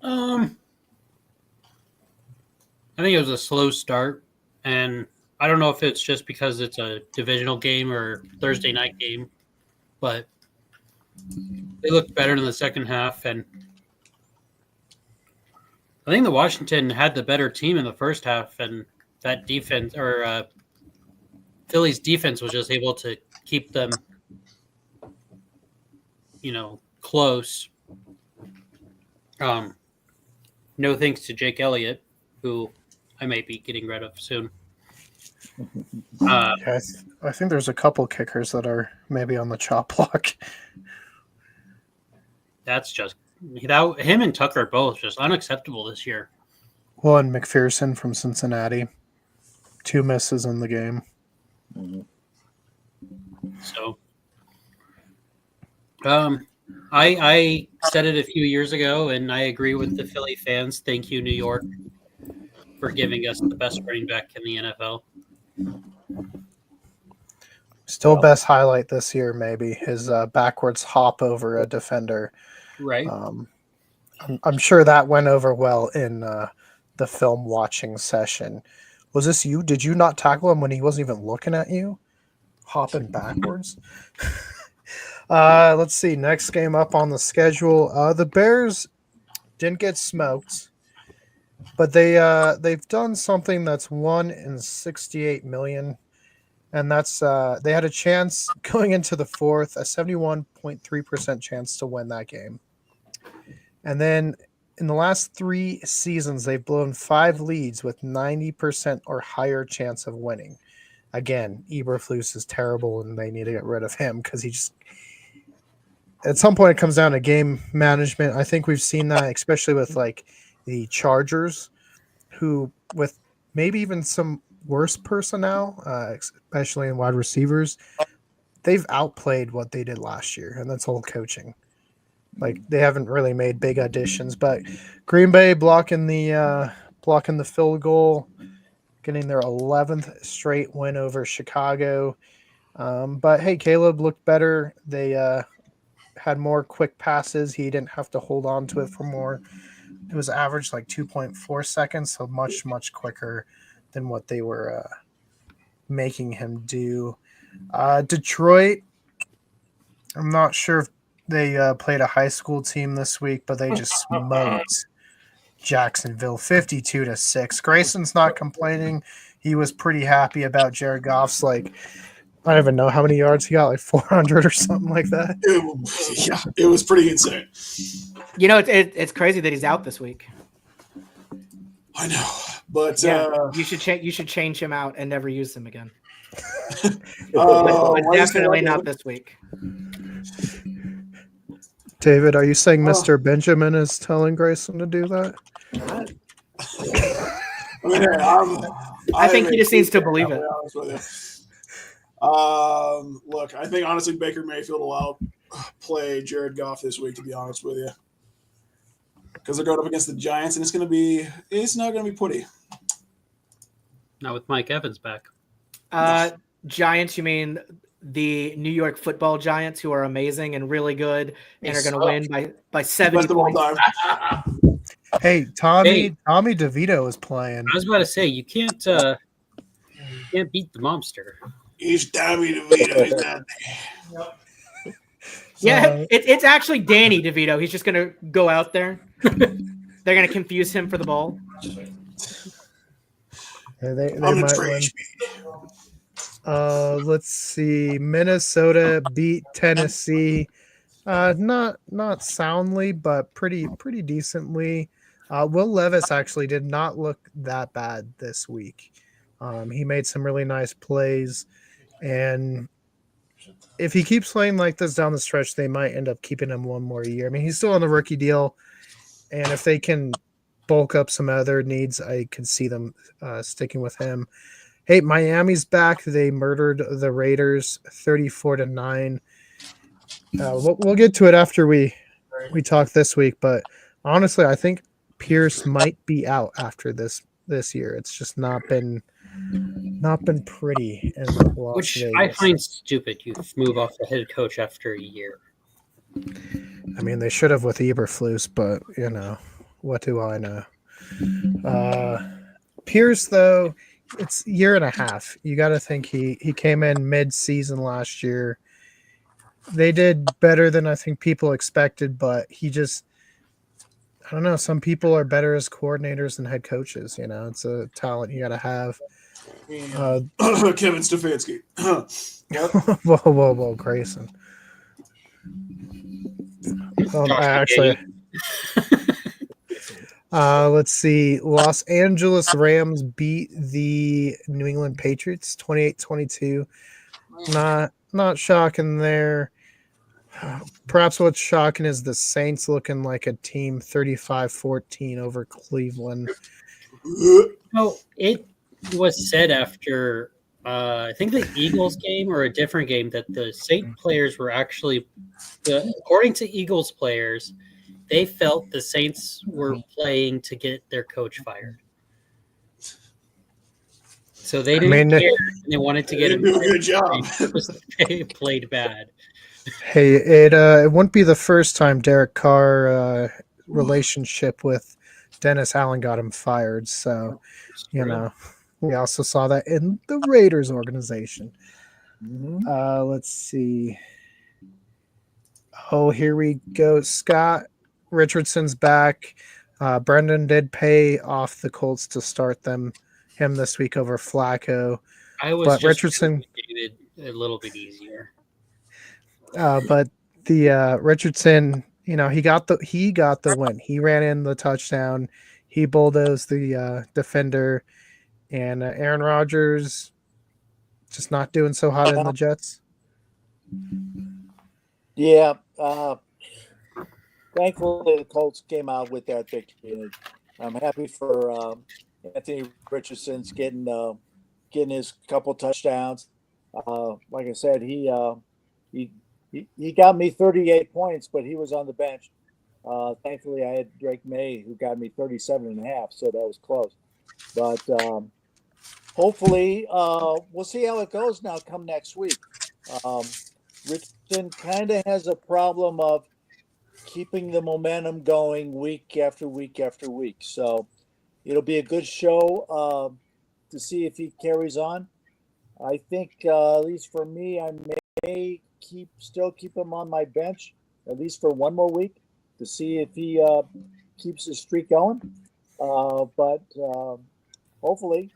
Speaker 5: I think it was a slow start, and I don't know if it's just because it's a divisional game or Thursday night game, but they looked better in the second half, and I think the Washington had the better team in the first half, and that defense or Philly's defense was just able to keep them, close. No thanks to Jake Elliott, who I might be getting rid of soon.
Speaker 1: Yeah, I think there's a couple kickers that are maybe on the chop block.
Speaker 5: That's just him and Tucker are both just unacceptable this year.
Speaker 1: Well, and McPherson from Cincinnati, 2 misses in the game.
Speaker 5: So, I said it a few years ago, and I agree with the Philly fans. Thank you, New York, for giving us the best running back in the NFL.
Speaker 1: Still best highlight this year, maybe, his backwards hop over a defender.
Speaker 5: Right.
Speaker 1: I'm sure that went over well in the film watching session. Was this you? Did you not tackle him when he wasn't even looking at you? Hopping backwards? Let's see. Next game up on the schedule. The Bears didn't get smoked, but they've done something that's 1 in 68 million. And that's they had a chance going into the fourth, a 71.3% chance to win that game. And then in the last 3 seasons, they've blown 5 leads with 90% or higher chance of winning. Again, Eberflus is terrible, and they need to get rid of him because he just at some point it comes down to game management. I think we've seen that, especially with like the Chargers, who with maybe even some worse personnel, especially in wide receivers, they've outplayed what they did last year, and that's all coaching. Like they haven't really made big additions, but Green Bay blocking the field goal, getting their 11th straight win over Chicago. But hey, Caleb looked better. They had more quick passes. He didn't have to hold on to it for more. It was average like 2.4 seconds, so much quicker than what they were making him do. Detroit, I'm not sure if they played a high school team this week, but they just smoked Jacksonville 52-6. Grayson's not complaining. He was pretty happy about Jared Goff's I don't even know how many yards he got, like 400 or something like that.
Speaker 4: It was pretty insane.
Speaker 3: It's crazy that he's out this week.
Speaker 4: I know, but
Speaker 3: you should change him out and never use him again.
Speaker 4: but
Speaker 3: Definitely not this week.
Speaker 1: David, are you saying Mr. Benjamin is telling Grayson to do that?
Speaker 3: I think he just needs to believe it.
Speaker 4: Look, I think honestly Baker Mayfield will outplay Jared Goff this week, to be honest with you, because they're going up against the Giants, and it's not going to be pretty.
Speaker 5: Not with Mike Evans back.
Speaker 3: Giants, you mean the New York Football Giants, who are amazing and really good and are going to win by 70 points.
Speaker 1: Hey, Tommy DeVito is playing.
Speaker 5: I was about to say you can't beat the monster.
Speaker 4: He's Tommy DeVito. He's not there.
Speaker 3: Yeah, it's actually Danny DeVito. He's just going to go out there. They're going to confuse him for the ball.
Speaker 1: They might win. Let's see. Minnesota beat Tennessee. Not soundly, but pretty decently. Will Levis actually did not look that bad this week. He made some really nice plays, and if he keeps playing like this down the stretch, they might end up keeping him one more year. I mean, he's still on the rookie deal, and if they can bulk up some other needs, I could see them sticking with him. Hey, Miami's back. They murdered the Raiders 34-9. We'll get to it after we talk this week, but honestly, I think Pierce might be out after this year. It's just not been pretty in Las
Speaker 5: Which
Speaker 1: Vegas.
Speaker 5: I find stupid. You move off the head coach after a year.
Speaker 1: I mean, they should have with Eberflus, but what do I know? Pierce, though, it's a year and a half. You got to think he came in mid-season last year. They did better than I think people expected, but he just, I don't know. Some people are better as coordinators than head coaches. It's a talent you got to have.
Speaker 4: Kevin Stefanski.
Speaker 1: Whoa, Grayson. Actually, let's see. Los Angeles Rams beat the New England Patriots 28-22. Not shocking there. Perhaps what's shocking is the Saints looking like a team 35-14 over Cleveland.
Speaker 5: No, it was said after I think the Eagles game or a different game that the Saint players were actually, according to Eagles players, they felt the Saints were playing to get their coach fired. So they didn't care. And they wanted to get him
Speaker 4: do a good job.
Speaker 5: They played bad.
Speaker 1: Hey, it wouldn't be the first time Derek Carr relationship with Dennis Allen got him fired. So, you know, we also saw that in the Raiders organization. Let's see. Oh, here we go. Scott Richardson's back. Brendan did pay off the Colts to start him this week over Flacco.
Speaker 5: But
Speaker 1: Richardson
Speaker 5: David a little bit easier.
Speaker 1: But the Richardson, you know, he got the win. He ran in the touchdown. He bulldozed the defender, and Aaron Rodgers just not doing so hot in the Jets.
Speaker 6: Yeah. Thankfully, the Colts came out with that victory. I'm happy for Anthony Richardson's getting his couple touchdowns. Like I said, he got me 38 points, but he was on the bench. Thankfully, I had Drake May, who got me 37.5, so that was close. But hopefully, we'll see how it goes now come next week. Richardson kind of has a problem of keeping the momentum going week after week after week. So it'll be a good show to see if he carries on. I think, at least for me, I may still keep him on my bench, at least for one more week, to see if he keeps his streak going. But hopefully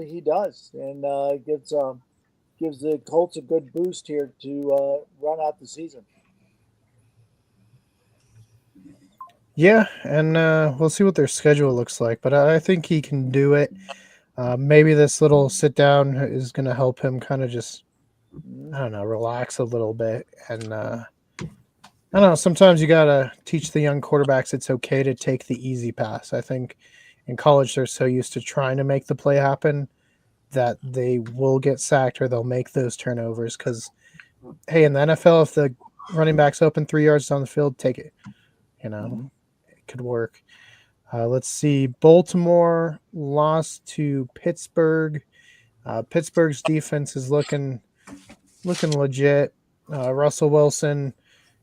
Speaker 6: he does, and gives the Colts a good boost here to run out the season.
Speaker 1: Yeah, and we'll see what their schedule looks like, but I think he can do it. Maybe this little sit down is going to help him kind of just, I don't know, relax a little bit. And I don't know, sometimes you got to teach the young quarterbacks it's okay to take the easy pass. I think in college they're so used to trying to make the play happen that they will get sacked or they'll make those turnovers because, hey, in the NFL, if the running back's open 3 yards down the field, take it. You know, it could work. Let's see. Baltimore lost to Pittsburgh. Pittsburgh's defense is looking legit. Russell Wilson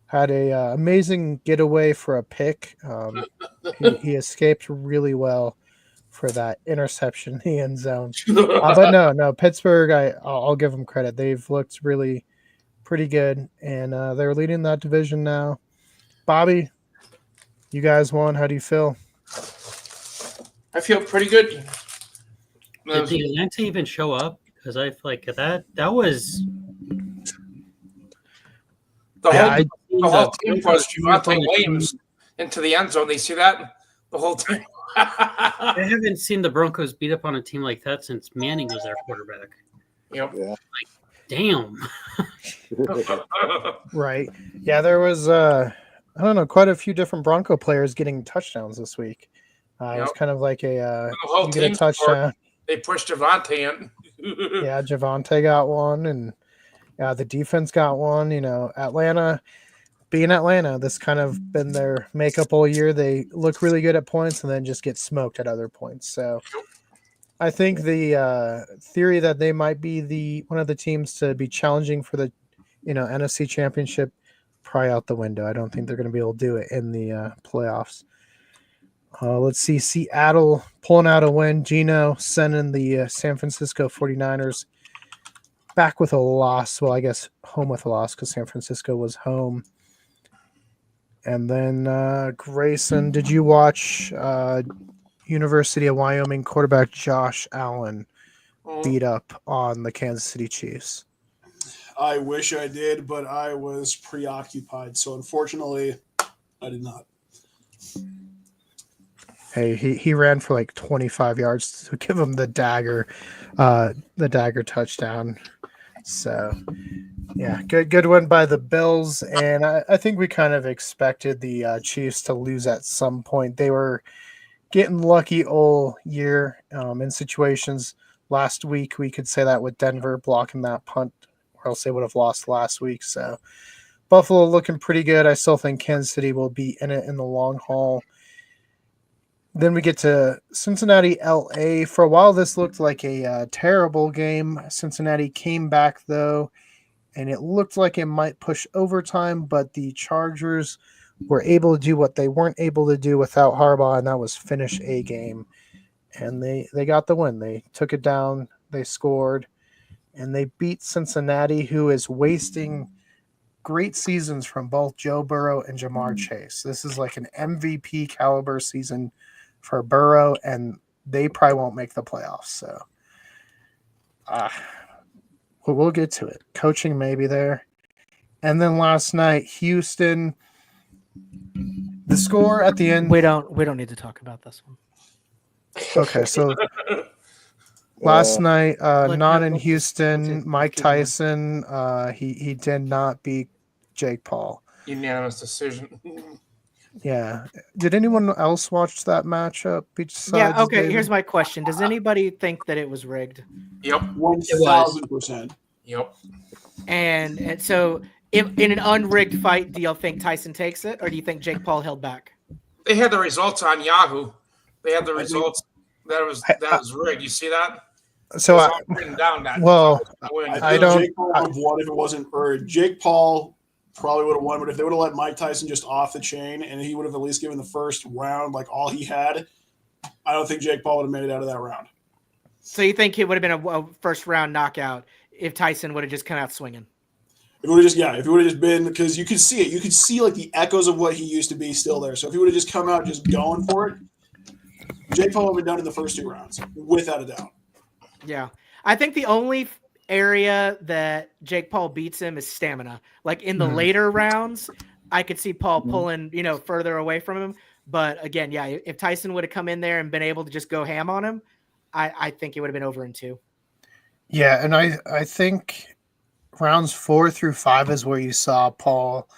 Speaker 1: had a amazing getaway for a pick. He escaped really well for that interception in the end zone. But no, Pittsburgh, I'll give them credit. They've looked really pretty good, and they're leading that division now. Bobby, you guys won. How do you feel?
Speaker 2: I feel pretty good.
Speaker 5: Did the Atlanta even show up? Because I feel like that was
Speaker 2: the whole team was Javonte Williams into the end zone. They see that the whole time.
Speaker 5: I haven't seen the Broncos beat up on a team like that since Manning was their quarterback.
Speaker 2: Yep.
Speaker 6: Yeah.
Speaker 5: Like, damn.
Speaker 1: Right. Yeah, there was I don't know, quite a few different Bronco players getting touchdowns this week. It was kind of like a
Speaker 2: whole
Speaker 1: you get a touchdown.
Speaker 2: They pushed Javonte in.
Speaker 1: Yeah, Javonte got one, and the defense got one. You know, Atlanta, being Atlanta, this kind of been their makeup all year. They look really good at points and then just get smoked at other points. So I think the theory that they might be one of the teams to be challenging for the NFC Championship, probably out the window. I don't think they're going to be able to do it in the playoffs. Let's see. Seattle pulling out a win. Geno sending the San Francisco 49ers back with a loss. Well, I guess home with a loss because San Francisco was home. And then Grayson, did you watch University of Wyoming quarterback Josh Allen beat up on the Kansas City Chiefs.
Speaker 4: I wish I did, but I was preoccupied. So unfortunately, I did not.
Speaker 1: Hey, he ran for like 25 yards to give him the dagger touchdown. So yeah, good win by the Bills, and I think we kind of expected the Chiefs to lose at some point. They were getting lucky all year in situations. Last week we could say that with Denver blocking that punt, or else they would have lost last week. So Buffalo looking pretty good. I still think Kansas City will be in it in the long haul. Then we get to Cincinnati, LA. For a while, this looked like a terrible game. Cincinnati came back, though, and it looked like it might push overtime, but the Chargers were able to do what they weren't able to do without Harbaugh, and that was finish a game. And they got the win. They took it down, they scored, and they beat Cincinnati, who is wasting great seasons from both Joe Burrow and Jamar Chase. This is like an MVP caliber season for Burrow, and they probably won't make the playoffs. So we'll get to it. Coaching maybe there. And then last night, Houston, the score at the end.
Speaker 3: We don't need to talk about this one.
Speaker 1: Okay, so last night, not in Houston, Mike Tyson, he did not beat Jake Paul.
Speaker 2: Unanimous decision.
Speaker 1: Yeah. Did anyone else watch that matchup?
Speaker 3: Yeah. Okay. David? Here's my question: does anybody think that it was rigged?
Speaker 2: Yep.
Speaker 4: 1,000%.
Speaker 2: Yep.
Speaker 3: And so, if in an unrigged fight, do y'all think Tyson takes it, or do you think Jake Paul held back?
Speaker 2: They had the results on Yahoo. They had the results. That was rigged. You see that?
Speaker 1: So
Speaker 2: written down that.
Speaker 1: I don't.
Speaker 4: Jake Paul would have won if it wasn't for Jake Paul. Probably would have won, but if they would have let Mike Tyson just off the chain and he would have at least given the first round like all he had, I don't think Jake Paul would have made it out of that round.
Speaker 3: So you think it would have been a first round knockout if Tyson would have just come out swinging?
Speaker 4: If it would have just been, because you could see it. You could see like the echoes of what he used to be still there. So if he would have just come out just going for it, Jake Paul would have been done in the first 2 rounds, without a doubt.
Speaker 3: Yeah. I think the only area that Jake Paul beats him is stamina. Like in the later rounds, I could see Paul pulling, further away from him. But again, yeah, if Tyson would have come in there and been able to just go ham on him, I think it would have been over in 2.
Speaker 1: Yeah, and I think rounds 4 through 5 is where you saw Paul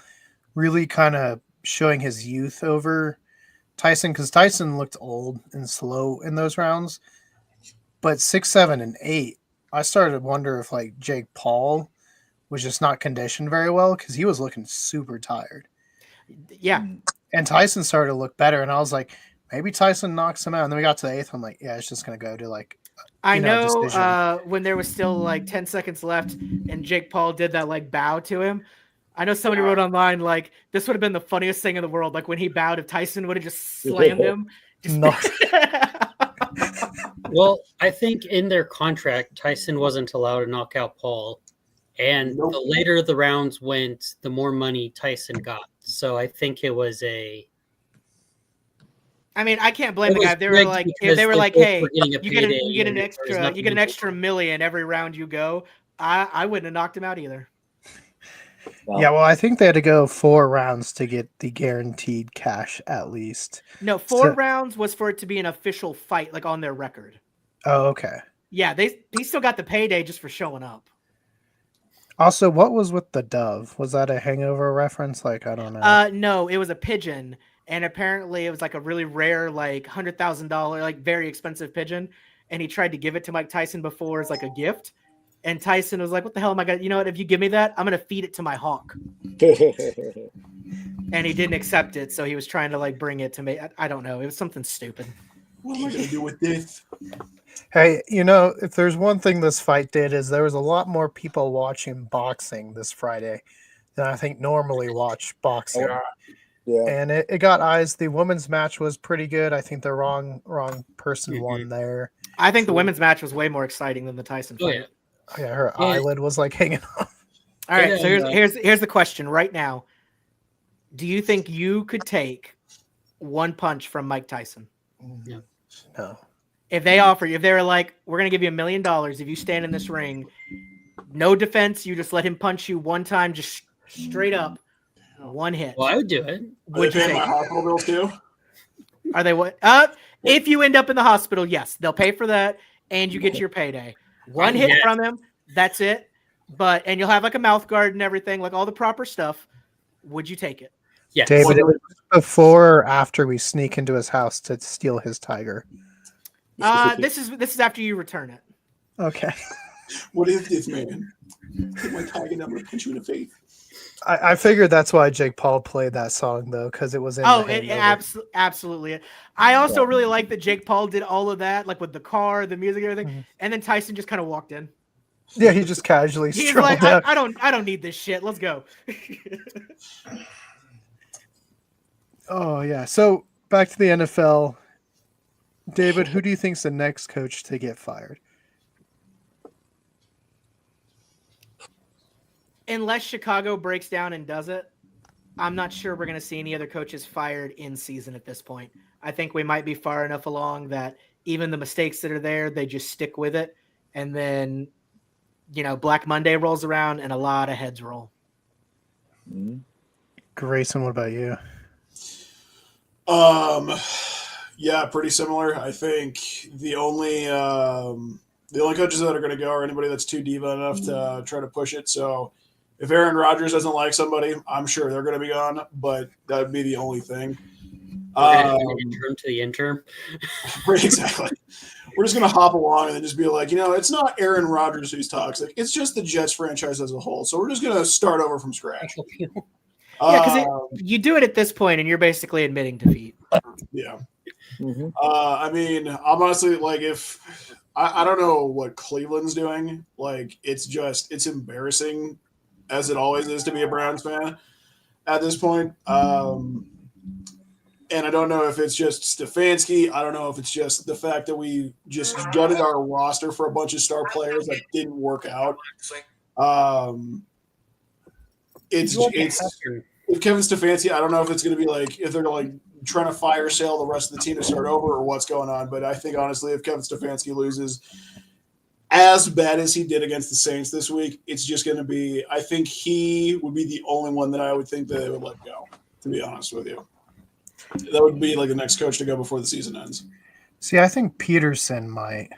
Speaker 1: really kind of showing his youth over Tyson, because Tyson looked old and slow in those rounds. But 6, 7, and 8, I started to wonder if like Jake Paul was just not conditioned very well, because he was looking super tired.
Speaker 3: Yeah.
Speaker 1: And Tyson started to look better, and I was like, maybe Tyson knocks him out. And then we got to the 8th. I'm like, yeah, it's just going to go to like,
Speaker 3: I know when there was still like 10 seconds left and Jake Paul did that like bow to him. I know somebody wrote online like this would have been the funniest thing in the world. Like when he bowed, if Tyson would have just slammed him.
Speaker 5: Well, I think in their contract, Tyson wasn't allowed to knock out Paul. And the later the rounds went, the more money Tyson got. So I think it was
Speaker 3: I mean, I can't blame the guy. They were like, "Hey, you get an extra $1 million every round you go." I wouldn't have knocked him out either.
Speaker 1: Wow. Yeah, well, I think they had to go 4 rounds to get the guaranteed cash at least.
Speaker 3: No, 4 rounds was for it to be an official fight, like on their record.
Speaker 1: Oh, okay.
Speaker 3: Yeah, he still got the payday just for showing up.
Speaker 1: Also, what was with the dove? Was that a Hangover reference? Like, I don't know.
Speaker 3: No, it was a pigeon. And apparently it was like a really rare, like $100,000, like very expensive pigeon. And he tried to give it to Mike Tyson before as like a gift. And Tyson was like, what the hell am I going to, you know what? If you give me that, I'm going to feed it to my hawk. And he didn't accept it. So he was trying to like bring it to me. I don't know. It was something stupid.
Speaker 4: What am I going to do with this?
Speaker 1: Hey, if there's one thing this fight did is there was a lot more people watching boxing this Friday than I think normally watch boxing.
Speaker 6: Yeah.
Speaker 1: And it got eyes. The women's match was pretty good. I think the wrong person won there.
Speaker 3: I think the women's match was way more exciting than the Tyson fight.
Speaker 1: Yeah, her eyelid was like hanging off.
Speaker 3: All right, so here's the question right now. Do you think you could take one punch from Mike Tyson?
Speaker 1: No.
Speaker 3: If they offer you, if they were like, we're going to give you $1 million if you stand in this ring, no defense, you just let him punch you one time, just straight up, one hit.
Speaker 5: Well, I would do it.
Speaker 4: Would they pay my hospital bills too?
Speaker 3: Are they what? If you end up in the hospital, yes, they'll pay for that, and you get your payday. One hit from him, that's it. And you'll have like a mouth guard and everything, like all the proper stuff. Would you take it?
Speaker 5: Yes.
Speaker 1: David, it was before or after we sneak into his house to steal his tiger?
Speaker 3: This is after you return it.
Speaker 1: Okay.
Speaker 4: What is this, man? Take my tiger and I'm going to punch you in the face.
Speaker 1: I figured that's why Jake Paul played that song, though, because it was in
Speaker 3: absolutely. I also really like that Jake Paul did all of that, like with the car, the music, everything, and then Tyson just kind of walked in.
Speaker 1: Yeah, he just casually
Speaker 3: He's
Speaker 1: strolled
Speaker 3: like,
Speaker 1: out.
Speaker 3: I don't need this shit. Let's go.
Speaker 1: Oh, yeah. So back to the NFL. David, who do you think's the next coach to get fired?
Speaker 3: Unless Chicago breaks down and does it, I'm not sure we're going to see any other coaches fired in season at this point. I think we might be far enough along that even the mistakes that are there, they just stick with it. And then, Black Monday rolls around and a lot of heads roll.
Speaker 1: Grayson, what about you?
Speaker 4: Yeah, pretty similar. I think the only coaches that are going to go are anybody that's too diva enough to try to push it. So if Aaron Rodgers doesn't like somebody, I'm sure they're going to be gone, but that would be the only thing.
Speaker 5: Interim to the interim.
Speaker 4: Exactly. We're just going to hop along and then just be like, it's not Aaron Rodgers who's toxic. It's just the Jets franchise as a whole. So we're just going to start over from scratch.
Speaker 3: Yeah, because you do it at this point and you're basically admitting defeat.
Speaker 4: Yeah. I mean, I'm honestly like, if I don't know what Cleveland's doing, like it's embarrassing as it always is to be a Browns fan at this point. And I don't know if it's just Stefanski. I don't know if it's just the fact that we just gutted our roster for a bunch of star players that didn't work out. It's if Kevin Stefanski, I don't know if it's going to be like if they're like trying to fire sale the rest of the team to start over or what's going on. But I think honestly, if Kevin Stefanski loses as bad as he did against the Saints this week, it's just going to be. I think he would be the only one that I would think that they would let go. To be honest with you, that would be like the next coach to go before the season ends.
Speaker 1: See, I think Peterson might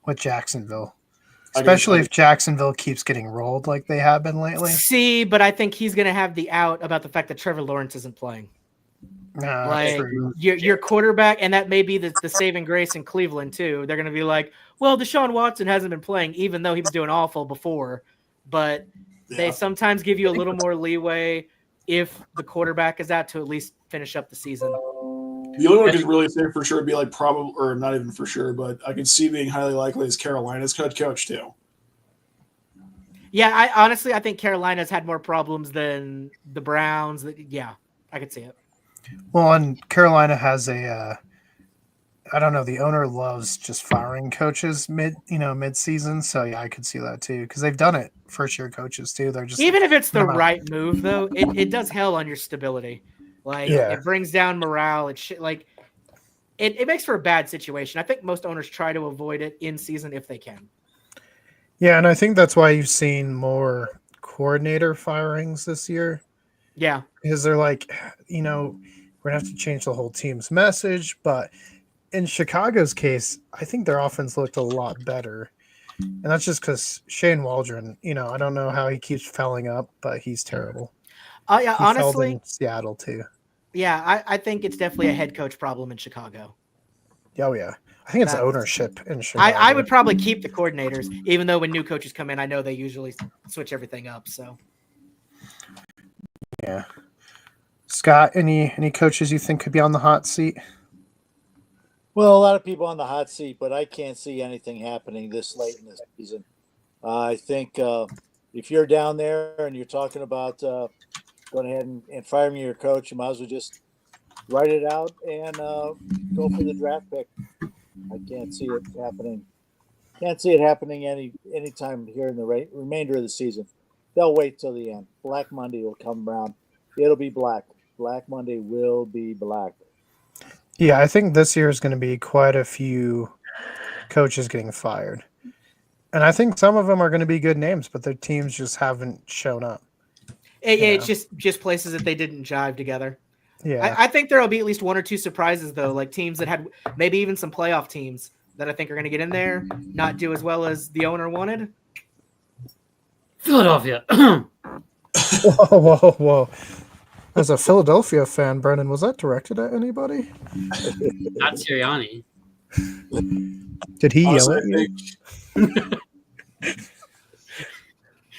Speaker 1: with Jacksonville. Especially if Jacksonville keeps getting rolled like they have been lately.
Speaker 3: See, but I think he's going to have the out about the fact that Trevor Lawrence isn't playing. Your quarterback, and that may be the saving grace in Cleveland too. They're going to be like, well, Deshaun Watson hasn't been playing, even though he was doing awful before. But they sometimes give you a little more leeway if the quarterback is out to at least finish up the season.
Speaker 4: The only one I could really say for sure would be like probably, or not even for sure, but I could see being highly likely is Carolina's coach too.
Speaker 3: Yeah, I think Carolina's had more problems than the Browns. Yeah, I could see it.
Speaker 1: Well, and Carolina has I don't know, the owner loves just firing coaches mid-season. So yeah, I could see that too because they've done it. First-year coaches too. They're just
Speaker 3: even if it's the right move though, it does hell on your stability. It brings down morale. It makes for a bad situation. I think most owners try to avoid it in season if they can.
Speaker 1: Yeah, and I think that's why you've seen more coordinator firings this year.
Speaker 3: Yeah.
Speaker 1: Because they're like, we're going to have to change the whole team's message. But in Chicago's case, I think their offense looked a lot better. And that's just because Shane Waldron, I don't know how he keeps fouling up, but he's terrible.
Speaker 3: Yeah, honestly,
Speaker 1: in Seattle too.
Speaker 3: Yeah, I think it's definitely a head coach problem in Chicago.
Speaker 1: Oh yeah, I think it's ownership in Chicago.
Speaker 3: I would probably keep the coordinators, even though when new coaches come in, I know they usually switch everything up. So,
Speaker 1: yeah. Scott, any coaches you think could be on the hot seat?
Speaker 6: Well, a lot of people on the hot seat, but I can't see anything happening this late in the season. I think if you're down there and you're talking about going ahead and firing your coach, you might as well just write it out and go for the draft pick. I can't see it happening. Can't see it happening any time here in the remainder of the season. They'll wait till the end. Black Monday will come around. It'll be black. Black Monday will be black.
Speaker 1: Yeah, I think this year is going to be quite a few coaches getting fired. And I think some of them are going to be good names, but their teams just haven't shown up.
Speaker 3: It's just places that they didn't jive together.
Speaker 1: Yeah.
Speaker 3: I think there will be at least one or two surprises, though, like teams that had maybe even some playoff teams that I think are going to get in there, not do as well as the owner wanted.
Speaker 5: Philadelphia.
Speaker 1: Whoa. As a Philadelphia fan, Brennan, was that directed at anybody?
Speaker 5: Not Sirianni.
Speaker 1: Did he
Speaker 4: Honestly,
Speaker 1: yell at you?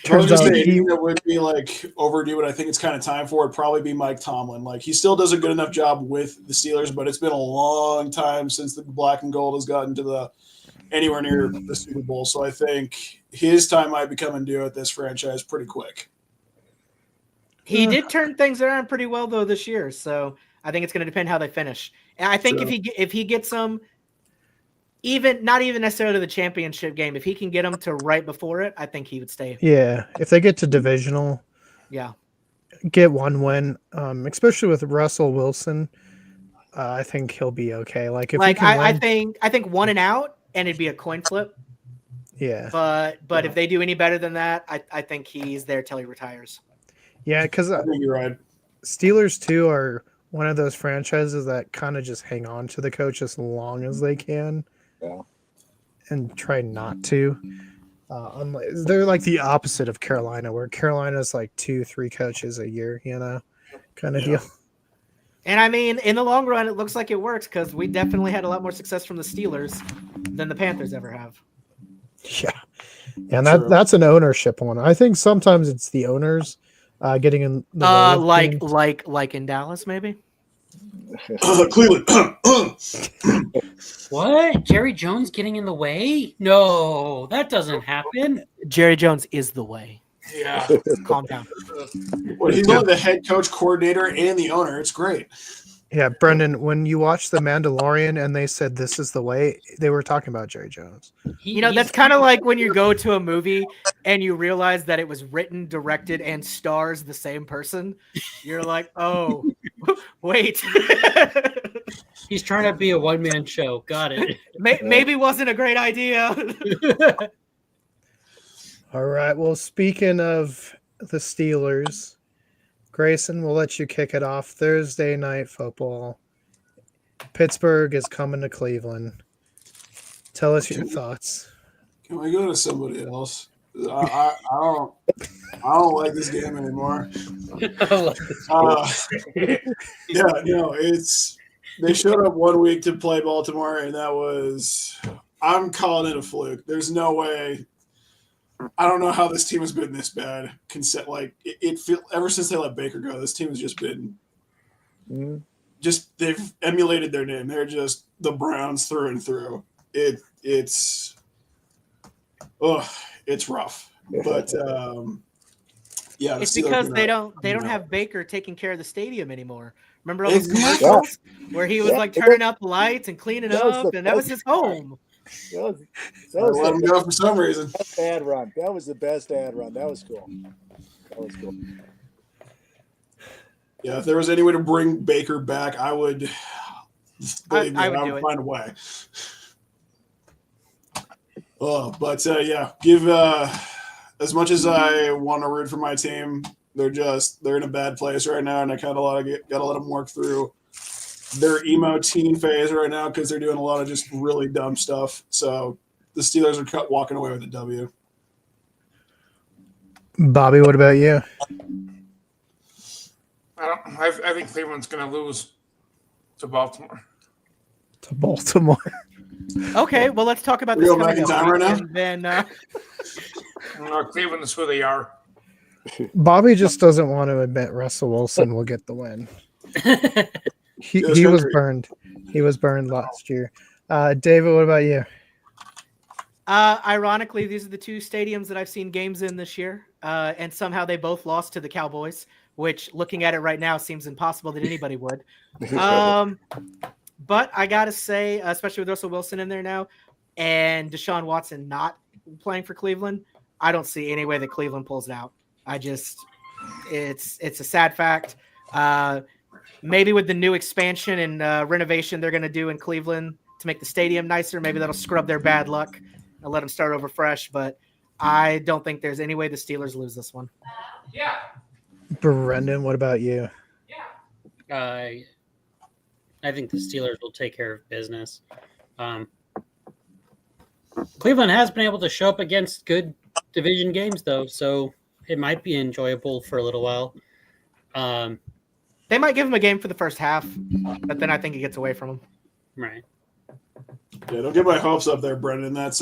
Speaker 4: Turns
Speaker 1: Turns out
Speaker 4: that would be like overdue, but I think it's kind of time for it. Probably be Mike Tomlin. Like he still does a good enough job with the Steelers, but it's been a long time since the black and gold has gotten to the anywhere near the Super Bowl. So I think his time might be coming due at this franchise pretty quick.
Speaker 3: He did turn things around pretty well though this year, so I think it's going to depend how they finish. And I think if he gets them, even not even necessarily the championship game, if he can get them to right before it, I think he would stay.
Speaker 1: Yeah, if they get to divisional, get one win, especially with Russell Wilson, I think he'll be okay. Like if
Speaker 3: I think 1 and out, and it'd be a coin flip.
Speaker 1: Yeah,
Speaker 3: but if they do any better than that, I think he's there till he retires.
Speaker 1: Yeah, because
Speaker 4: I think you're right.
Speaker 1: Steelers too are one of those franchises that kind of just hang on to the coach as long as they can, and try not to. They're like the opposite of Carolina, where Carolina's like 2-3 coaches a year, kind of deal.
Speaker 3: And I mean, in the long run, it looks like it works because we definitely had a lot more success from the Steelers than the Panthers ever have.
Speaker 1: Yeah, and that's an ownership one. I think sometimes it's the owners getting in the way of
Speaker 3: like in Dallas, maybe.
Speaker 4: Cleveland.
Speaker 5: What? Jerry Jones getting in the way? No, that doesn't happen.
Speaker 3: Jerry Jones is the way.
Speaker 2: Yeah.
Speaker 3: Calm down.
Speaker 4: Well, he's only the head coach, coordinator, and the owner. It's great.
Speaker 1: Yeah, Brendan, when you watch The Mandalorian and they said this is the way, they were talking about Jerry Jones.
Speaker 3: That's kind of like when you go to a movie and you realize that it was written, directed, and stars the same person. You're like, oh, wait.
Speaker 5: He's trying to be a one-man show. Got it.
Speaker 3: Maybe wasn't a great idea.
Speaker 1: All right. Well, speaking of the Steelers, Grayson, we'll let you kick it off. Thursday night football. Pittsburgh is coming to Cleveland. Tell us your thoughts.
Speaker 4: Can we go to somebody else? I don't like this game anymore. They showed up 1 week to play Baltimore, and I'm calling it a fluke. There's no way. I don't know how this team has been this bad. Ever since they let Baker go, this team has just been they've emulated their name. They're just the Browns through and through. It's rough. But
Speaker 3: it's because they don't have Baker taking care of the stadium anymore. Remember all those commercials where he was like turning up the lights and cleaning up, and that was his home.
Speaker 4: That was let him go for some reason.
Speaker 6: Ad run. That was the best ad run. That was cool.
Speaker 4: Yeah, if there was any way to bring Baker back, I would. I would find a way. Give as much as I want to root for my team, they're in a bad place right now, and I kind of got to let them work through their emo teen phase right now because they're doing a lot of just really dumb stuff. So the Steelers are walking away with a W.
Speaker 1: Bobby, what about you?
Speaker 2: I think Cleveland's going to lose to Baltimore.
Speaker 3: Okay, well, let's talk about this coming up.
Speaker 4: Right now?
Speaker 3: And then
Speaker 2: Cleveland is who they are.
Speaker 1: Bobby just doesn't want to admit Russell Wilson will get the win. He was burned. He was burned last year. David, what about you?
Speaker 3: Ironically, these are the two stadiums that I've seen games in this year, and somehow they both lost to the Cowboys, which, looking at it right now, seems impossible that anybody would. But I got to say, especially with Russell Wilson in there now and Deshaun Watson not playing for Cleveland, I don't see any way that Cleveland pulls it out. It's a sad fact. Maybe with the new expansion and renovation they're going to do in Cleveland to make the stadium nicer. Maybe that'll scrub their bad luck and let them start over fresh. But I don't think there's any way the Steelers lose this one.
Speaker 2: Yeah.
Speaker 1: Brendan, what about you?
Speaker 5: I think the Steelers will take care of business. Cleveland has been able to show up against good division games, though, so it might be enjoyable for a little while.
Speaker 3: They might give them a game for the first half, but then I think it gets away from them.
Speaker 5: Right.
Speaker 4: Yeah, don't get my hopes up there, Brendan. That's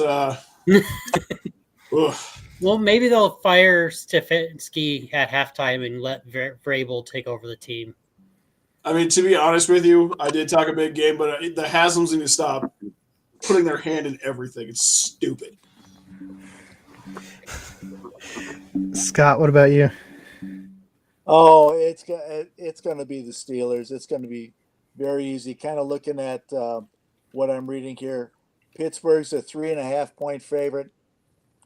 Speaker 5: Well, maybe they'll fire Stefanski at halftime and let Vrabel take over the team.
Speaker 4: I mean, to be honest with you, I did talk a big game, but the Haslam's need to stop putting their hand in everything. It's stupid.
Speaker 1: Scott, what about you?
Speaker 6: Oh, it's going to be the Steelers. It's going to be very easy. Kind of looking at what I'm reading here. Pittsburgh's a 3.5-point favorite.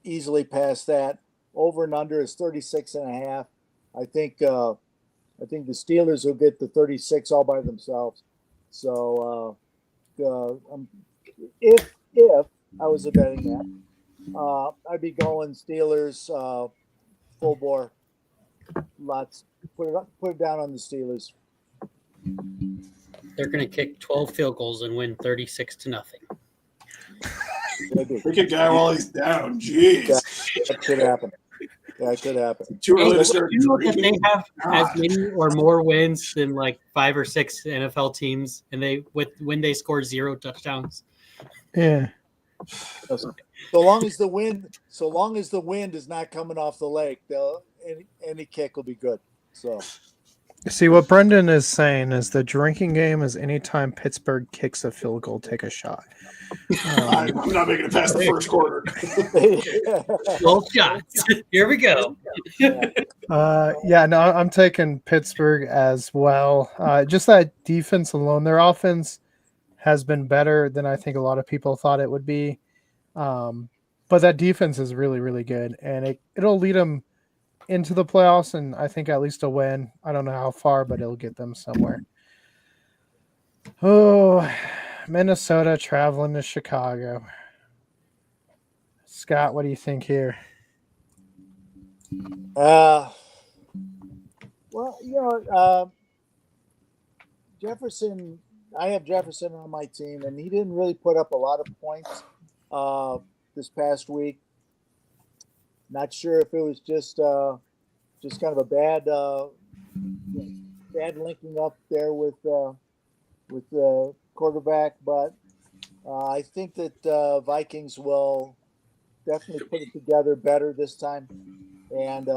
Speaker 6: Easily past that. Over and under is 36.5. I think the Steelers will get the 36 all by themselves. So if I was betting that, I'd be going Steelers full bore. Lots. Put it down on the Steelers.
Speaker 5: They're going to kick 12 field goals and win 36-0.
Speaker 4: Pick a guy while he's down. Jeez.
Speaker 6: That could happen. That could happen.
Speaker 4: Too early to start.
Speaker 5: You know that they have as many or more wins than like 5 or 6 NFL teams, and when they score 0 touchdowns.
Speaker 1: Yeah.
Speaker 6: So long as the wind is not coming off the lake, any kick will be good. So.
Speaker 1: See, what Brendan is saying is the drinking game is anytime Pittsburgh kicks a field goal, take a shot.
Speaker 4: I'm not making it past the first quarter.
Speaker 5: 12 shots. Here we go.
Speaker 1: I'm taking Pittsburgh as well. Just that defense alone, their offense has been better than I think a lot of people thought it would be. But that defense is really, really good, and it'll lead them into the playoffs, and I think at least a win. I don't know how far, but it'll get them somewhere. Oh, Minnesota traveling to Chicago. Scott, what do you think here?
Speaker 6: Jefferson. I have Jefferson on my team, and he didn't really put up a lot of points this past week. Not sure if it was just kind of a bad linking up there with the quarterback, but I think that Vikings will definitely put it together better this time, and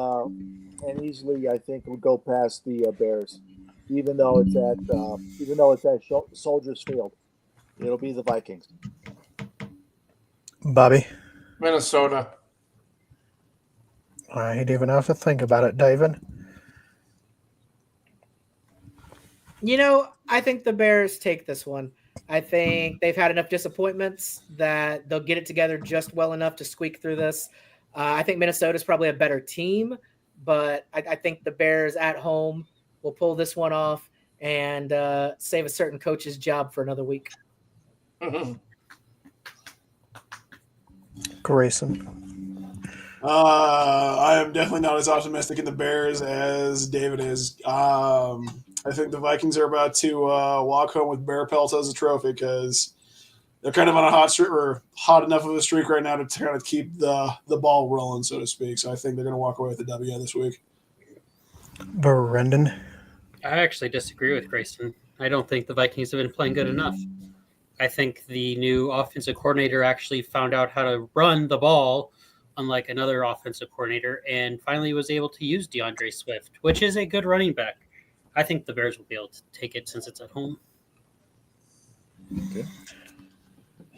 Speaker 6: easily I think will go past the Bears, even though it's at Soldiers Field. It'll be the Vikings.
Speaker 1: Bobby?
Speaker 2: Minnesota.
Speaker 1: I didn't even have to think about it, David.
Speaker 3: I think the Bears take this one. I think they've had enough disappointments that they'll get it together just well enough to squeak through this. I think Minnesota's probably a better team, but I think the Bears at home will pull this one off and save a certain coach's job for another week.
Speaker 1: Grayson.
Speaker 4: I am definitely not as optimistic in the Bears as David is. I think the Vikings are about to walk home with bear pelts as a trophy because they're kind of on a hot streak or hot enough of a streak right now to kind of keep the ball rolling, so to speak. So I think they're going to walk away with the W this week.
Speaker 1: Brendan?
Speaker 5: I actually disagree with Grayson. I don't think the Vikings have been playing good enough. I think the new offensive coordinator actually found out how to run the ball, unlike another offensive coordinator, and finally was able to use DeAndre Swift, which is a good running back. I think the Bears will be able to take it since it's at home.
Speaker 6: Okay.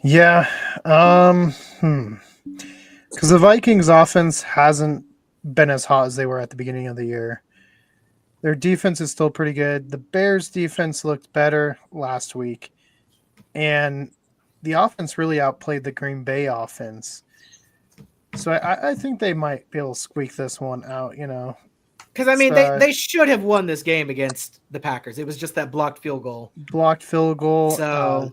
Speaker 1: Yeah. Because the Vikings offense hasn't been as hot as they were at the beginning of the year. Their defense is still pretty good. The Bears defense looked better last week. And the offense really outplayed the Green Bay offense. So I think they might be able to squeak this one out,
Speaker 3: Because, they should have won this game against the Packers. It was just that blocked field goal.
Speaker 1: Blocked field goal.
Speaker 3: So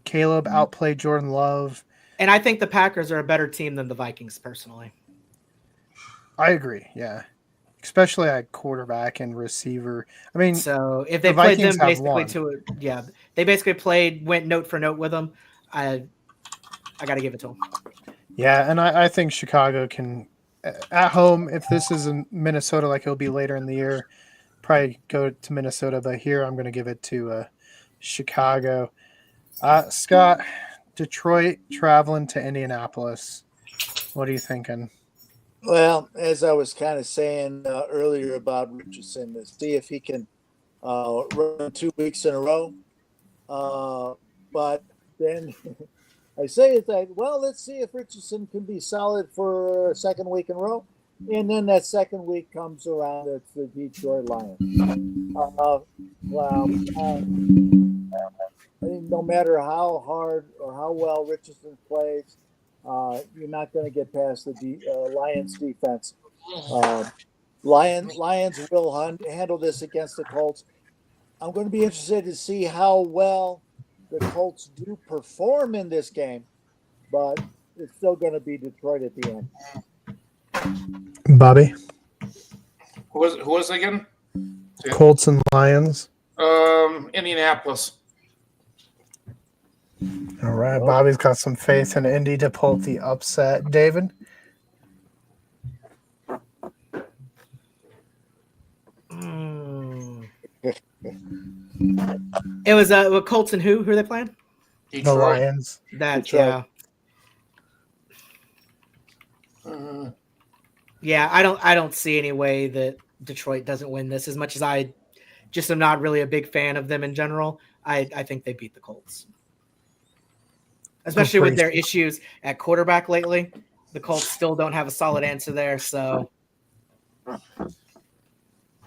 Speaker 1: Caleb outplayed Jordan Love.
Speaker 3: And I think the Packers are a better team than the Vikings, personally.
Speaker 1: I agree. Yeah. Especially at quarterback and receiver. I mean,
Speaker 3: so if they
Speaker 1: the
Speaker 3: played
Speaker 1: Vikings
Speaker 3: them
Speaker 1: have
Speaker 3: basically
Speaker 1: won.
Speaker 3: they basically went note for note with them. I got to give it to them.
Speaker 1: Yeah, and I think Chicago can, at home, if this is in Minnesota like it'll be later in the year, probably go to Minnesota. But here I'm going to give it to Chicago. Scott, Detroit traveling to Indianapolis. What are you thinking?
Speaker 6: Well, as I was kind of saying earlier about Richardson, to see if he can run 2 weeks in a row. But then I say it's like, well, let's see if Richardson can be solid for a second week in a row. And then that second week comes around. It's the Detroit Lions. I mean, no matter how hard or how well Richardson plays, you're not going to get past the Lions defense. Lions will handle this against the Colts. I'm going to be interested to see how well the Colts do perform in this game, but it's still going to be Detroit at the end.
Speaker 1: Bobby?
Speaker 2: Who was it again?
Speaker 1: Colts and Lions.
Speaker 2: Indianapolis.
Speaker 1: All right. Bobby's got some faith in Indy to pull the upset. David?
Speaker 3: It was Colts and who? Who are they playing?
Speaker 2: Detroit.
Speaker 1: The Lions.
Speaker 3: Yeah. Yeah, I don't see any way that Detroit doesn't win this. As much as I just am not really a big fan of them in general, I think they beat the Colts. Especially with their issues at quarterback lately. The Colts still don't have a solid answer there, so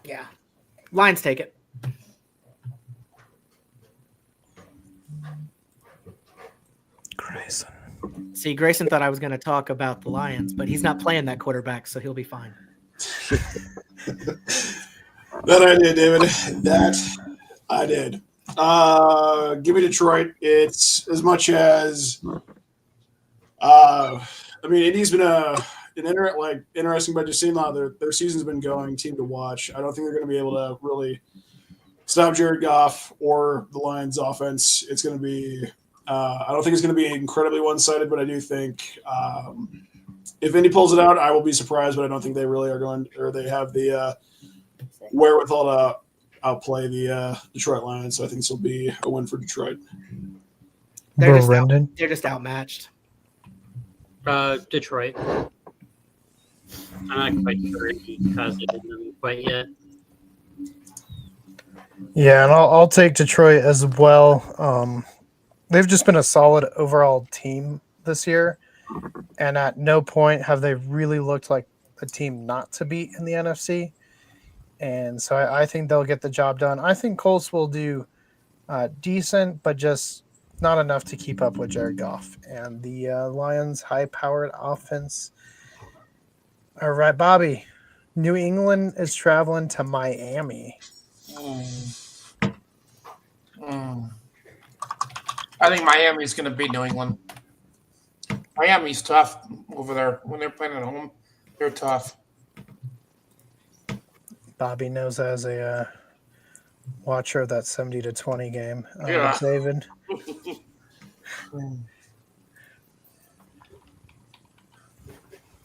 Speaker 3: yeah. Lions take it.
Speaker 1: Grayson.
Speaker 3: See, Grayson thought I was going to talk about the Lions, but he's not playing that quarterback, so he'll be fine.
Speaker 4: That I did, David. That I did. Give me Detroit. It's as much as I mean, Indy's been interesting, but just seeing how their season's been going, team to watch. I don't think they're going to be able to really stop Jared Goff or the Lions' offense. It's going to be. I don't think it's going to be incredibly one-sided, but I do think if Indy pulls it out, I will be surprised. But I don't think they really are going, or they have the wherewithal to outplay the Detroit Lions. So I think this will be a win for Detroit.
Speaker 3: They're just outmatched.
Speaker 5: Detroit. I'm not quite sure he has it in them quite yet.
Speaker 1: Yeah, and I'll take Detroit as well. They've just been a solid overall team this year, and at no point have they really looked like a team not to beat in the NFC. And so I think they'll get the job done. I think Colts will do decent, but just not enough to keep up with Jared Goff and the Lions' high-powered offense. All right, Bobby. New England is traveling to Miami.
Speaker 2: I think Miami's going to beat New England. Miami's tough over there. When they're playing at home, they're tough.
Speaker 1: Bobby knows as a watcher of that 70-20 game.
Speaker 2: Yeah.
Speaker 1: David?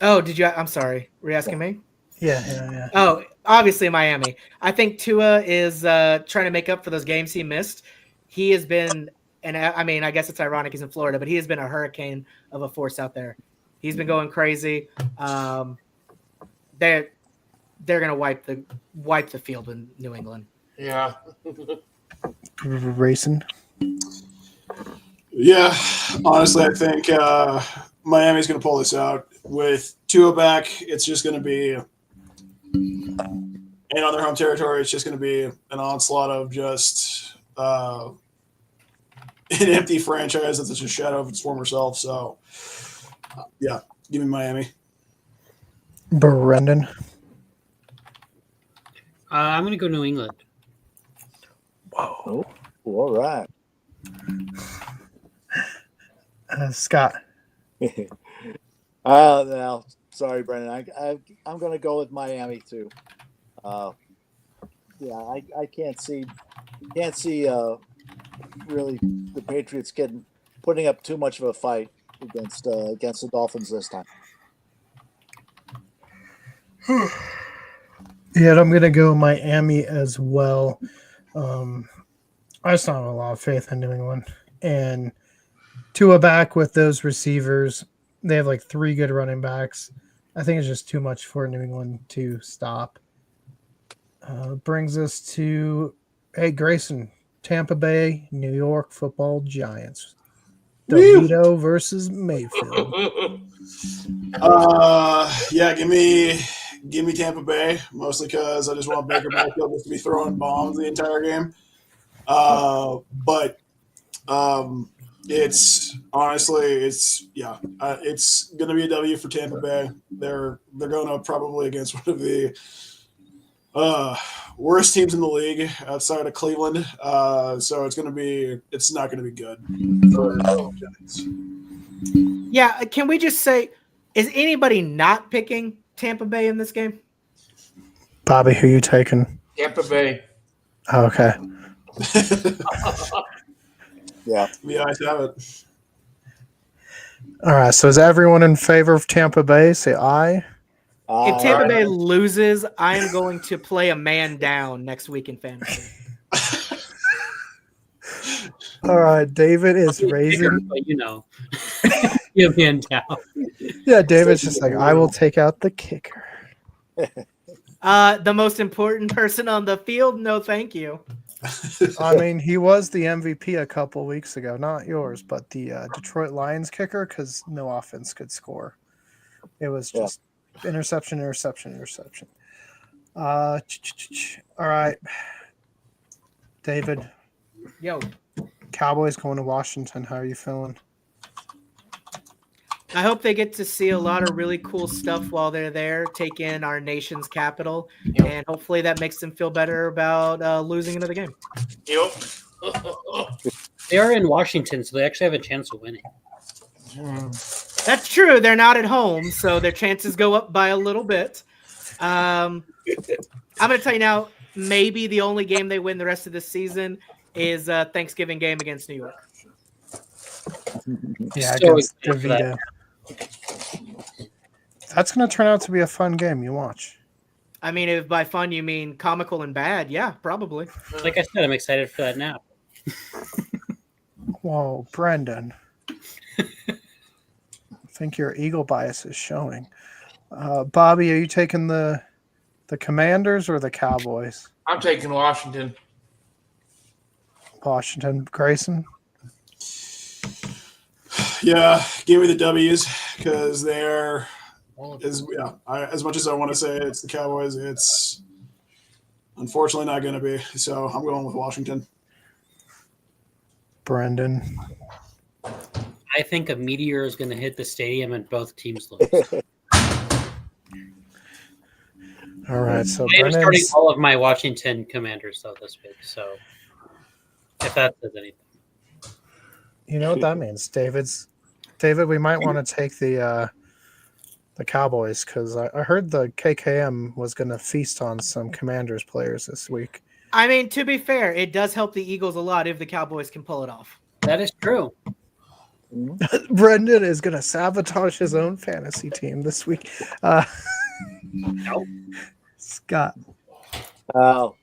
Speaker 3: Oh, did you? I'm sorry. Were you asking me?
Speaker 1: Yeah.
Speaker 3: Oh, obviously Miami. I think Tua is trying to make up for those games he missed. He has been, and I mean, I guess it's ironic he's in Florida, but he has been a hurricane of a force out there. He's been going crazy. They're gonna wipe the field in New England.
Speaker 2: Yeah.
Speaker 1: Racing.
Speaker 4: Yeah, honestly, I think Miami's going to pull this out. With Tua back, it's just going to be, and on their home territory, it's just going to be an onslaught of just an empty franchise that's just a shadow of its former self. So, yeah, give me Miami.
Speaker 1: Brendan.
Speaker 5: I'm going to go New England.
Speaker 1: Whoa.
Speaker 6: All right.
Speaker 1: Scott.
Speaker 6: No, sorry, Brendan. I'm going to go with Miami too. Yeah, I can't see really the Patriots putting up too much of a fight against the Dolphins this time.
Speaker 1: Yeah, I'm gonna go Miami as well. I just don't have a lot of faith in New England. And Tua back with those receivers. They have like 3 good running backs. I think it's just too much for New England to stop. Brings us to, hey, Grayson, Tampa Bay, New York Football Giants. DeVito versus Mayfield.
Speaker 4: Yeah, give me Tampa Bay, mostly because I just want Baker Mayfield just to be throwing bombs the entire game. But it's honestly, it's going to be a W for Tampa Bay. They're going up probably against one of the worst teams in the league outside of Cleveland. So it's not going to be good for the Giants.
Speaker 3: Yeah, can we just say, is anybody not picking Tampa Bay in this game?
Speaker 1: Bobby, who you taking?
Speaker 2: Tampa Bay.
Speaker 1: Oh, okay.
Speaker 6: Yeah.
Speaker 4: The eyes have it.
Speaker 1: All right. So is everyone in favor of Tampa Bay? Say aye.
Speaker 3: If Tampa Bay loses, I am going to play a man down next week in fantasy.
Speaker 1: All right. David is raising.
Speaker 5: But you know, give me down.
Speaker 1: Yeah, David's just like, I will take out the kicker.
Speaker 3: The most important person on the field? No, thank you.
Speaker 1: I mean, he was the MVP a couple weeks ago, not yours, but the Detroit Lions kicker, because no offense could score. It was just interception. All right, David.
Speaker 3: Yo,
Speaker 1: Cowboys going to Washington. How are you feeling?
Speaker 3: I hope they get to see a lot of really cool stuff while they're there, take in our nation's capital, and hopefully that makes them feel better about losing another game.
Speaker 2: Yep.
Speaker 5: They are in Washington, so they actually have a chance of winning.
Speaker 3: That's true. They're not at home, so their chances go up by a little bit. I'm going to tell you now, maybe the only game they win the rest of the season is Thanksgiving game against New York.
Speaker 1: Yeah,
Speaker 5: So
Speaker 1: against
Speaker 5: excited for that.
Speaker 1: DeVito. That's going to turn out to be a fun game. You watch.
Speaker 3: I mean, if by fun you mean comical and bad, yeah, probably.
Speaker 5: Like I said, I'm excited for that nap.
Speaker 1: Whoa, Brendan. I think your eagle bias is showing. Bobby, are you taking the Commanders or the Cowboys?
Speaker 2: I'm taking Washington.
Speaker 1: Washington, Grayson?
Speaker 4: Yeah, give me the W's because they're as much as I want to say it's the Cowboys, it's unfortunately not going to be. So I'm going with Washington.
Speaker 1: Brendan?
Speaker 5: I think a meteor is going to hit the stadium and both teams lose.
Speaker 1: All right, so
Speaker 5: I am starting
Speaker 1: Brendan's...
Speaker 5: all of my Washington Commanders though this week. So if that says anything,
Speaker 1: You know what that means, David, we might want to take the Cowboys because I heard the KKM was going to feast on some Commanders players this week.
Speaker 3: I mean, to be fair, it does help the Eagles a lot if the Cowboys can pull it off.
Speaker 5: that is true.
Speaker 1: Brendan is going to sabotage his own fantasy team this week.
Speaker 5: Nope.
Speaker 1: Scott.
Speaker 6: No,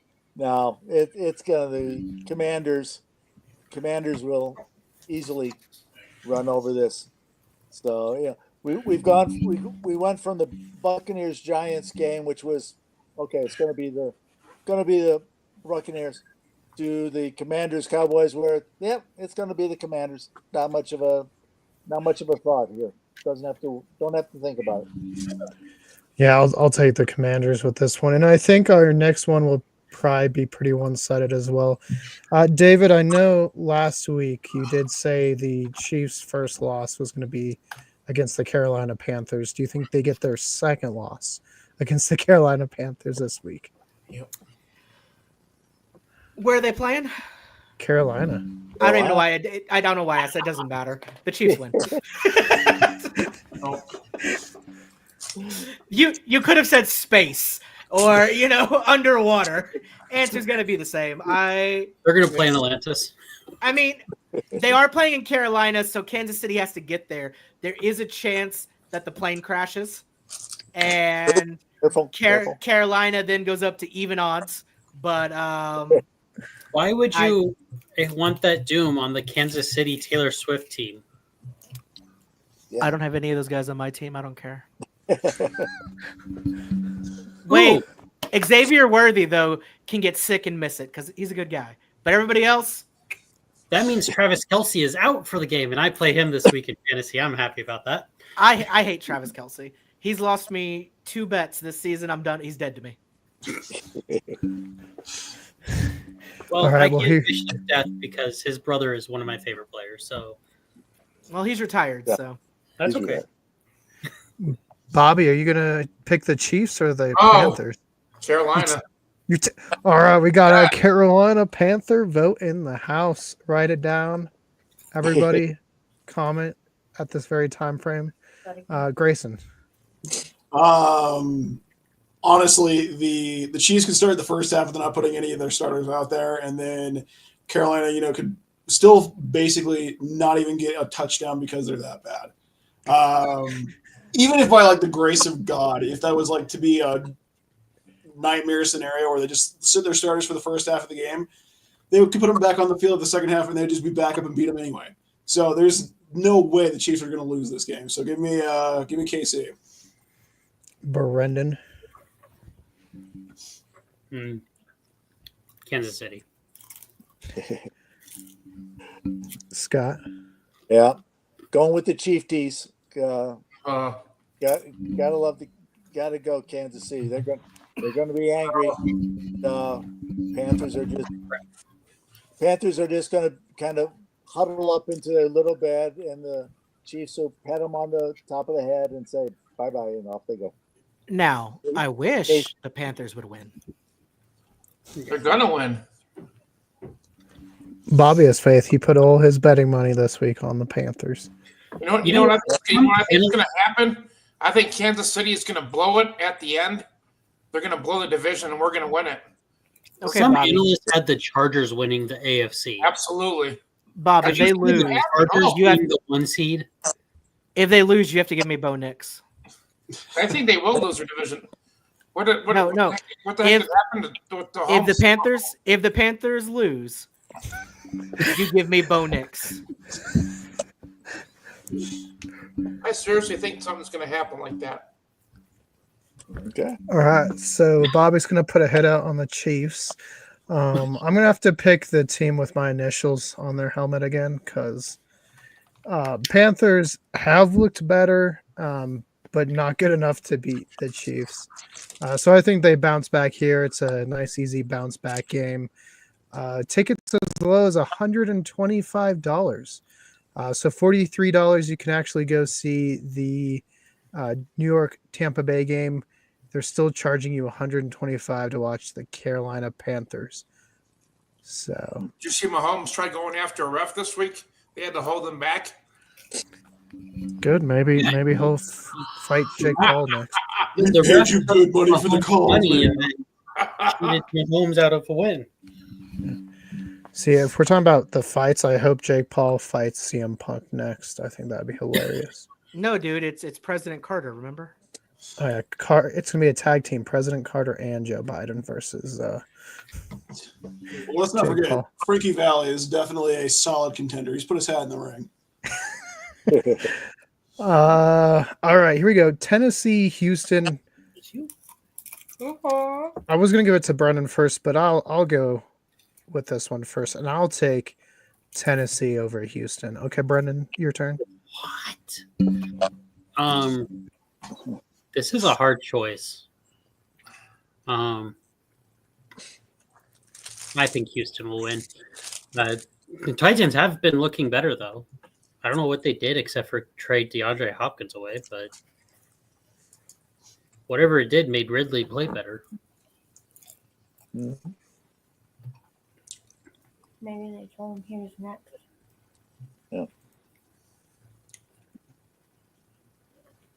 Speaker 6: it's gonna the Commanders. Commanders will easily run over this. So yeah, we went from the Buccaneers Giants game, which was okay. It's gonna be the Buccaneers, to the Commanders Cowboys, where it's gonna be the Commanders. Not much of a thought here. Don't have to think about it.
Speaker 1: Yeah, I'll take the Commanders with this one. And I think our next one will probably be pretty one-sided as well. David, I know last week you did say the Chiefs' first loss was going to be against the Carolina Panthers. Do you think they get their second loss against the Carolina Panthers this week?
Speaker 2: Yep.
Speaker 3: Where are they playing?
Speaker 1: Carolina.
Speaker 3: I don't even know why. I don't know why I said it doesn't matter. The Chiefs win.
Speaker 2: Oh,
Speaker 3: You could have said space or underwater. Answer's gonna be the same.
Speaker 5: They're going to play in Atlantis.
Speaker 3: I mean, they are playing in Carolina, so Kansas City has to get there. There is a chance that the plane crashes, and
Speaker 6: Careful.
Speaker 3: Carolina then goes up to even odds. But
Speaker 5: Why would you want that doom on the Kansas City Taylor Swift team?
Speaker 3: I don't have any of those guys on my team. I don't care. Wait, Xavier Worthy though can get sick and miss it because he's a good guy. But everybody else,
Speaker 5: That means Travis Kelce is out for the game, and I play him this week in fantasy. I'm happy about that.
Speaker 3: I hate Travis Kelce. He's lost me 2 bets this season. I'm done. He's dead to me.
Speaker 5: Well,
Speaker 1: All right,
Speaker 5: I
Speaker 1: well,
Speaker 5: can't wish him death because his brother is one of my favorite players. So
Speaker 3: Well, he's retired,
Speaker 6: Yeah.
Speaker 3: so
Speaker 5: that's okay.
Speaker 1: Bobby, are you gonna pick the Chiefs or the
Speaker 2: Oh.
Speaker 1: Panthers?
Speaker 2: Carolina.
Speaker 1: All right, we got a Carolina Panther vote in the house. Write it down, everybody. Comment at this very time frame. Grayson.
Speaker 4: Honestly, the Chiefs could start the first half without not putting any of their starters out there, and then Carolina, could still basically not even get a touchdown because they're that bad. Even if by the grace of God, if that was to be a nightmare scenario where they just sit their starters for the first half of the game, they could put them back on the field the second half, and they'd just be back up and beat them anyway. So there's no way the Chiefs are going to lose this game. So give me KC.
Speaker 1: Brendan.
Speaker 5: Kansas City.
Speaker 1: Scott.
Speaker 6: Yeah, going with the Chiefs.
Speaker 2: Uh,
Speaker 6: Gotta go Kansas City. They're going to be angry. The Panthers are just going to kind of huddle up into their little bed, and the Chiefs will pat them on the top of the head and say bye bye, and off they go.
Speaker 3: now I wish the Panthers would win.
Speaker 2: they're gonna win.
Speaker 1: Bobby has faith. He put all his betting money this week on the Panthers.
Speaker 2: You know what I think is going to happen? I think Kansas City is going to blow it at the end. They're going to blow the division, and we're going to win it.
Speaker 3: Okay,
Speaker 5: Some
Speaker 3: Bobby.
Speaker 5: analysts had the Chargers winning the AFC.
Speaker 2: Absolutely.
Speaker 3: Bob, if they lose,
Speaker 5: The Chargers
Speaker 3: you have
Speaker 5: being the 1 seed.
Speaker 3: if they lose, you have to give me Bo Nix.
Speaker 2: I think they will lose their division. What the
Speaker 3: If-
Speaker 2: heck happened to the
Speaker 3: If the Panthers lose, you give me Bo Nix.
Speaker 2: I seriously think something's going to happen like that.
Speaker 6: Okay.
Speaker 1: All right, so Bobby's going to put a head out on the Chiefs. I'm going to have to pick the team with my initials on their helmet again because Panthers have looked better, but not good enough to beat the Chiefs. So I think they bounce back here. It's a nice, easy bounce back game. Tickets as low as $125. So $43, you can actually go see the New York Tampa Bay game. They're still charging you $125 to watch the Carolina Panthers. So
Speaker 2: Did you see Mahomes try going after a ref this week? They had to hold him back.
Speaker 1: good. Maybe he'll fight Jake Paul next.
Speaker 5: The
Speaker 4: Paid
Speaker 5: ref
Speaker 4: you good money for the call.
Speaker 5: money
Speaker 4: man.
Speaker 5: and cheated Mahomes out of a win.
Speaker 1: See, if we're talking about the fights, I hope Jake Paul fights CM Punk next. I think that'd be hilarious.
Speaker 3: No, dude, it's President Carter. Remember?
Speaker 1: Oh, yeah, it's gonna be a tag team: President Carter and Joe Biden versus.
Speaker 4: Well, let's not
Speaker 1: Jake
Speaker 4: forget,
Speaker 1: Paul.
Speaker 4: Frankie Valli is definitely a solid contender. He's put his hat in the ring.
Speaker 1: All right, here we go. Tennessee, Houston. I was gonna give it to Brendan first, but I'll go with this one first, and I'll take Tennessee over Houston. Okay, Brendan, your turn.
Speaker 5: What? This is a hard choice. I think Houston will win. The Titans have been looking better, though. I don't know what they did except for trade DeAndre Hopkins away, but whatever it did made Ridley play better.
Speaker 7: Maybe they told him he was next.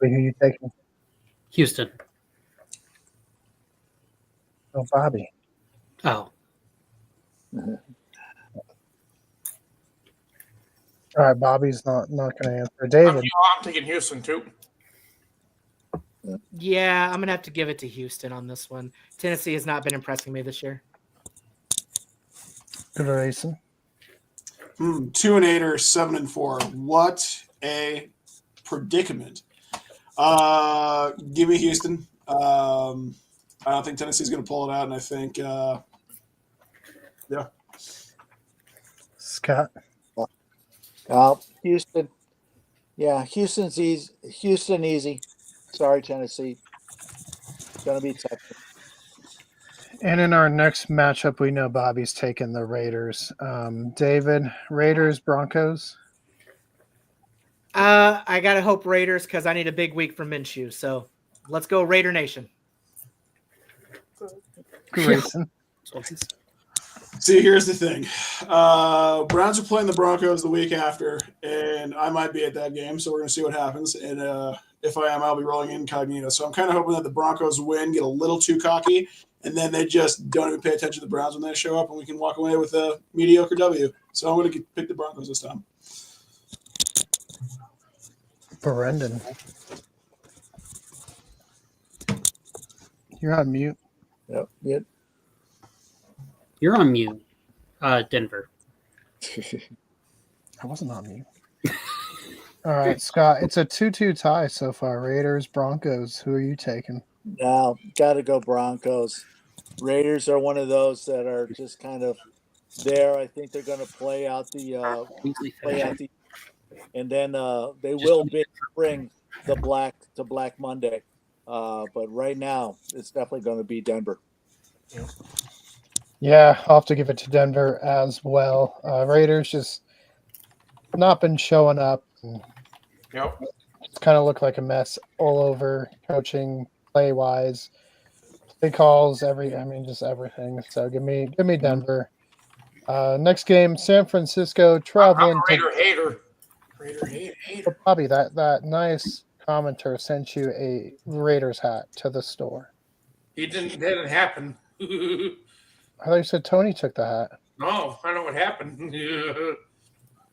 Speaker 1: Wait, who you taking?
Speaker 5: Houston.
Speaker 1: Oh, Bobby.
Speaker 5: Oh,
Speaker 1: All right, Bobby's not going to answer. David.
Speaker 2: I'm taking Houston too.
Speaker 3: Yeah, I'm gonna have to give it to Houston on this one. Tennessee has not been impressing me this year.
Speaker 1: Good racing.
Speaker 4: 2-8 or 7-4. What a predicament. Give me Houston. I don't think Tennessee's going to pull it out, and I think, yeah.
Speaker 1: Scott.
Speaker 6: Houston. Yeah, Houston easy. Sorry, Tennessee. It's going to be tough.
Speaker 1: And in our next matchup, we know Bobby's taking the Raiders. David, Raiders, Broncos.
Speaker 3: I gotta hope Raiders because I need a big week from Minshew. So let's go Raider Nation.
Speaker 1: Grayson.
Speaker 4: See, here's the thing. Browns are playing the Broncos the week after, and I might be at that game, so we're going to see what happens. And if I am, I'll be rolling incognito. So I'm kind of hoping that the Broncos win, get a little too cocky, and then they just don't even pay attention to the Browns when they show up, and we can walk away with a mediocre W. So I'm going to pick the Broncos this time.
Speaker 1: Brendan. You're on mute.
Speaker 6: Yep.
Speaker 5: you're on mute. Denver.
Speaker 1: I wasn't on mute. All right, Scott. It's a 2-2 tie so far. Raiders, Broncos. Who are you taking?
Speaker 6: Now, got to go Broncos. Raiders are one of those that are just kind of there. I think they're going to play out the and then they will bring the Black Monday. But right now, it's definitely going to be Denver.
Speaker 1: Yeah, I'll have to give it to Denver as well. Raiders just not been showing up.
Speaker 2: Yep.
Speaker 1: It's kind of looked like a mess all over, coaching, play wise, play calls, just everything. So give me Denver. Next game, San Francisco traveling.
Speaker 2: I'm a Raider hater. Raider hater.
Speaker 1: Bobby, that nice commenter sent you a Raiders hat to the store.
Speaker 2: It didn't happen.
Speaker 1: I thought you said Tony took the hat.
Speaker 2: No, I know what happened.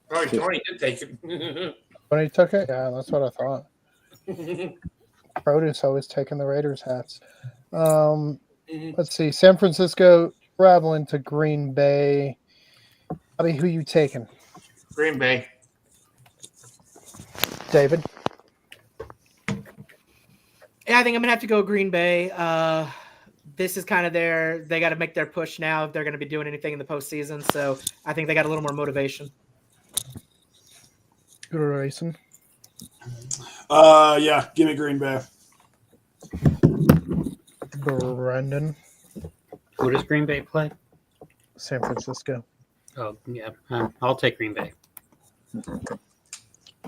Speaker 2: Probably Tony did take it.
Speaker 1: Tony took it? Yeah, that's what I thought. Produce always taking the Raiders hats. Let's see. San Francisco traveling to Green Bay. Bobby, who you taking?
Speaker 2: Green Bay.
Speaker 1: David?
Speaker 3: Yeah, I think I'm gonna have to go Green Bay. This is kind of they got to make their push now if they're going to be doing anything in the postseason. So I think they got a little more motivation.
Speaker 1: Good racing.
Speaker 4: Yeah, give me Green Bay.
Speaker 1: Brendan?
Speaker 5: Who does Green Bay play?
Speaker 1: San Francisco.
Speaker 5: Oh, yeah. I'll take Green Bay.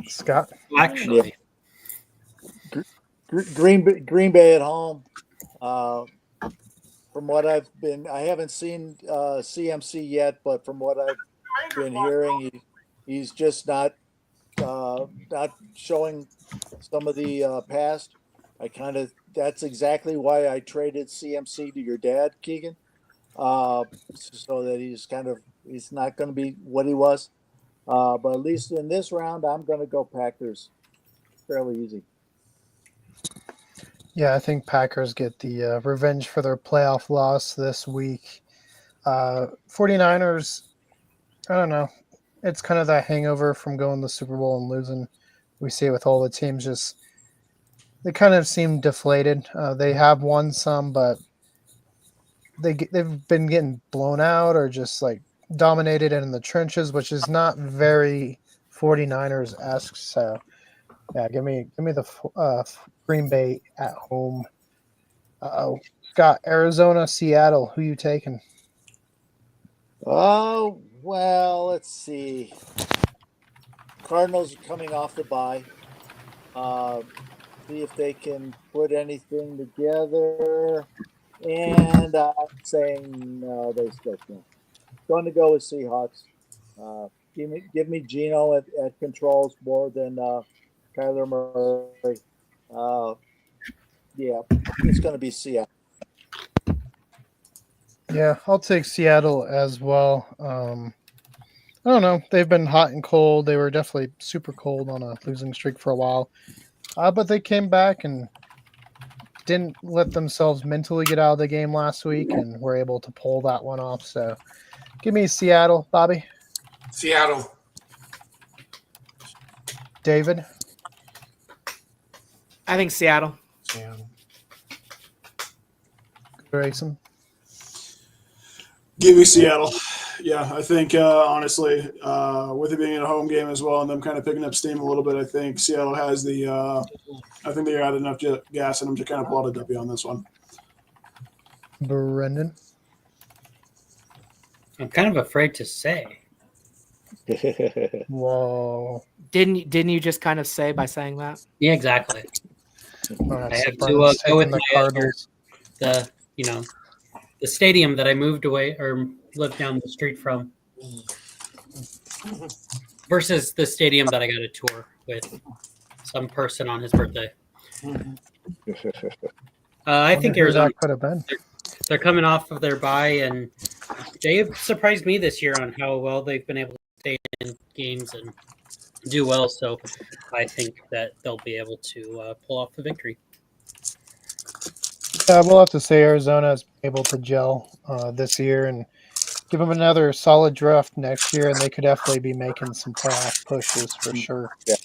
Speaker 1: Scott?
Speaker 5: Actually,
Speaker 6: Green Bay at home. From what I haven't seen CMC yet, but from what I've been hearing, he's just not showing some of the past. That's exactly why I traded CMC to your dad, Keegan, so that he's not going to be what he was. But at least in this round, I'm going to go Packers. Fairly easy.
Speaker 1: Yeah, I think Packers get the revenge for their playoff loss this week. 49ers, I don't know. It's kind of that hangover from going to the Super Bowl and losing. We see it with all the teams. They kind of seem deflated. They have won some, but they've been getting blown out or just like dominated in the trenches, which is not very 49ers-esque. So, yeah, give me the Green Bay at home. Scott, Arizona, Seattle. Who you taking?
Speaker 6: Oh, well, let's see. Cardinals are coming off the bye. See if they can put anything together. And I'm saying no, they still can't. going to go with Seahawks. Give me Gino at controls more than Kyler Murray. Yeah, it's going to be Seattle.
Speaker 1: Yeah, I'll take Seattle as well. I don't know. They've been hot and cold. They were definitely super cold on a losing streak for a while. But they came back and didn't let themselves mentally get out of the game last week and were able to pull that one off. So give me Seattle, Bobby.
Speaker 2: Seattle.
Speaker 1: David.
Speaker 3: I think Seattle.
Speaker 1: Grayson.
Speaker 4: Give me Seattle. Yeah, I think honestly, with it being a home game as well, and them kind of picking up steam a little bit, I think Seattle has the. I think they had enough gas in them to kind of pull out a W on this one.
Speaker 1: Brendan.
Speaker 5: I'm kind of afraid to say.
Speaker 1: Whoa.
Speaker 3: Didn't you just kind of say by saying that?
Speaker 5: Yeah, exactly.
Speaker 1: All right,
Speaker 5: I
Speaker 1: so
Speaker 5: have to
Speaker 1: Brendan's
Speaker 5: go with
Speaker 1: taking the
Speaker 5: my
Speaker 1: Cardinals.
Speaker 5: The stadium that I moved away or lived down the street from versus the stadium that I got a tour with some person on his birthday. I think
Speaker 1: Who
Speaker 5: Arizona,
Speaker 1: that could have been.
Speaker 5: they're coming off of their bye, and they've surprised me this year on how well they've been able to stay in games and do well. So I think that they'll be able to pull off the victory.
Speaker 1: We'll have to say Arizona is able to gel this year and give them another solid draft next year, and they could definitely be making some playoff pushes for sure.
Speaker 6: Yeah.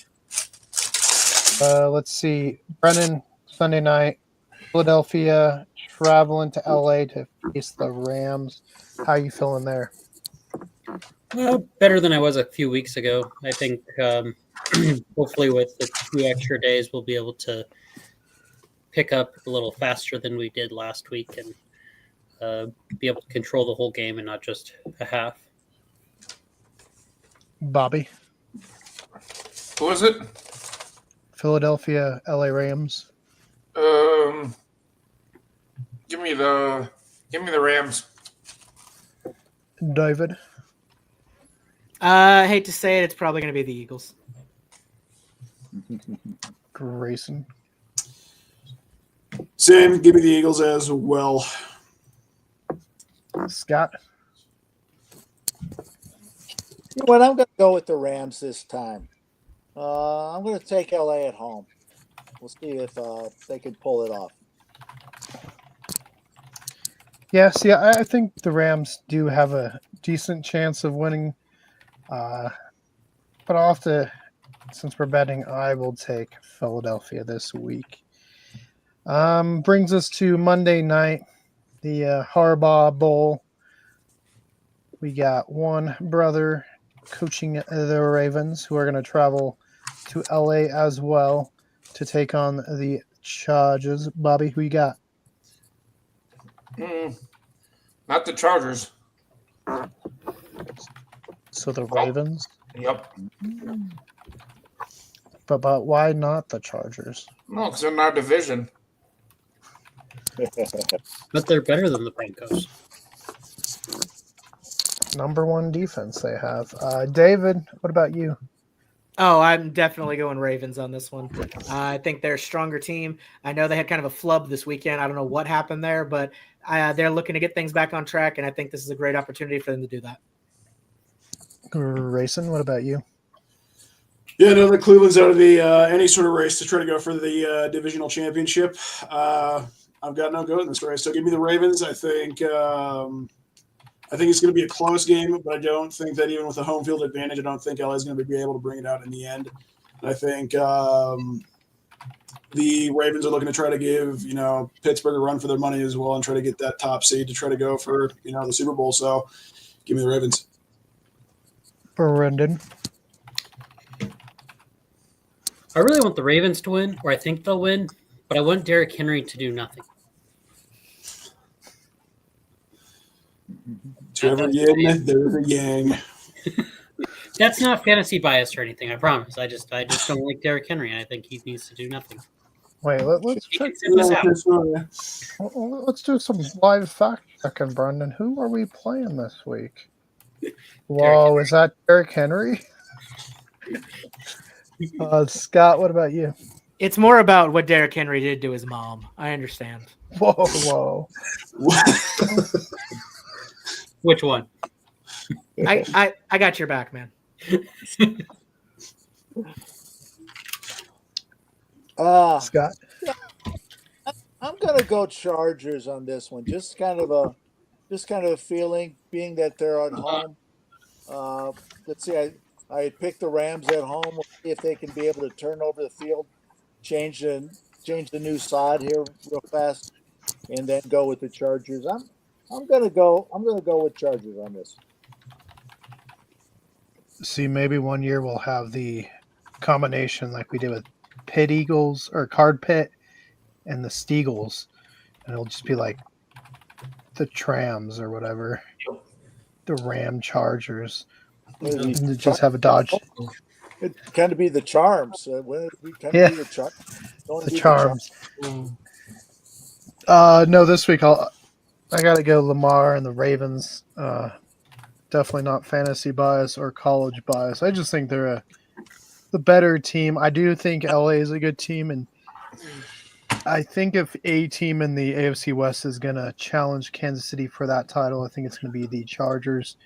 Speaker 1: Let's see. Brennan, Sunday night, Philadelphia traveling to LA to face the Rams. How are you feeling there?
Speaker 5: Well, better than I was a few weeks ago. I think hopefully with the 2 extra days, we'll be able to pick up a little faster than we did last week and be able to control the whole game and not just a half.
Speaker 1: Bobby,
Speaker 2: Who is it?
Speaker 1: Philadelphia, LA Rams.
Speaker 2: Give me the Rams.
Speaker 1: David,
Speaker 3: I hate to say it, it's probably going to be the Eagles.
Speaker 1: Grayson,
Speaker 4: Same. Give me the Eagles as well.
Speaker 1: Scott.
Speaker 6: You know what? I'm going to go with the Rams this time. I'm going to take LA at home. We'll see if they can pull it off.
Speaker 1: Yeah, see, I think the Rams do have a decent chance of winning. But I'll have to, since we're betting, I will take Philadelphia this week. Brings us to Monday night, the Harbaugh Bowl. We got one brother coaching the Ravens who are going to travel to LA as well to take on the Chargers. Bobby, who you got?
Speaker 2: Not the Chargers.
Speaker 1: So the Ravens?
Speaker 2: Yep.
Speaker 1: But why not the Chargers?
Speaker 2: No, because they're in our division.
Speaker 5: But they're better than the Broncos.
Speaker 1: Number one defense they have. David, what about you?
Speaker 3: Oh, I'm definitely going Ravens on this one. I think they're a stronger team. I know they had kind of a flub this weekend. I don't know what happened there, but they're looking to get things back on track, and I think this is a great opportunity for them to do that.
Speaker 1: Grayson, what about you?
Speaker 4: Yeah, no, the Cleveland's out of the any sort of race to try to go for the divisional championship. I've got no go in this race, so give me the Ravens. I think it's going to be a close game, but I don't think that even with a home field advantage, I don't think LA is going to be able to bring it out in the end. I think the Ravens are looking to try to give Pittsburgh a run for their money as well and try to get that top seed to try to go for the Super Bowl. So give me the Ravens.
Speaker 1: Brendan.
Speaker 5: I really want the Ravens to win, or I think they'll win, but I want Derrick Henry to do nothing.
Speaker 4: To every yin, there's a yang.
Speaker 5: That's not fantasy bias or anything, I promise. I just don't like Derrick Henry, and I think he needs to do nothing.
Speaker 1: Wait, let's
Speaker 5: He
Speaker 1: check.
Speaker 5: can sit this out.
Speaker 1: Let's do some live fact checking, Brendan. Who are we playing this week? Whoa, is that Derrick Henry? Scott, what about you?
Speaker 3: It's more about what Derrick Henry did to his mom. I understand.
Speaker 1: Whoa.
Speaker 5: Which one?
Speaker 3: I got your back, man.
Speaker 1: Scott?
Speaker 6: I'm gonna go Chargers on this one. Just kind of a feeling, being that they're at home. Let's see. I picked the Rams at home. We'll see if they can be able to turn over the field, change the new side here real fast, and then go with the Chargers. I'm gonna go with Chargers on this.
Speaker 1: See, maybe one year we'll have the combination like we did with Pit Eagles or Card Pit and the Steagles, and it'll just be like the Trams or whatever, the Ram Chargers. And just have a Dodge.
Speaker 6: It kind of be the Charms. When we kind
Speaker 1: Yeah.
Speaker 6: of be the Charms.
Speaker 1: The Charms. No, this week I got to go Lamar and the Ravens. Definitely not fantasy bias or college bias. I just think they're the better team. I do think LA is a good team, and I think if a team in the AFC West is going to challenge Kansas City for that title, I think it's going to be the Chargers.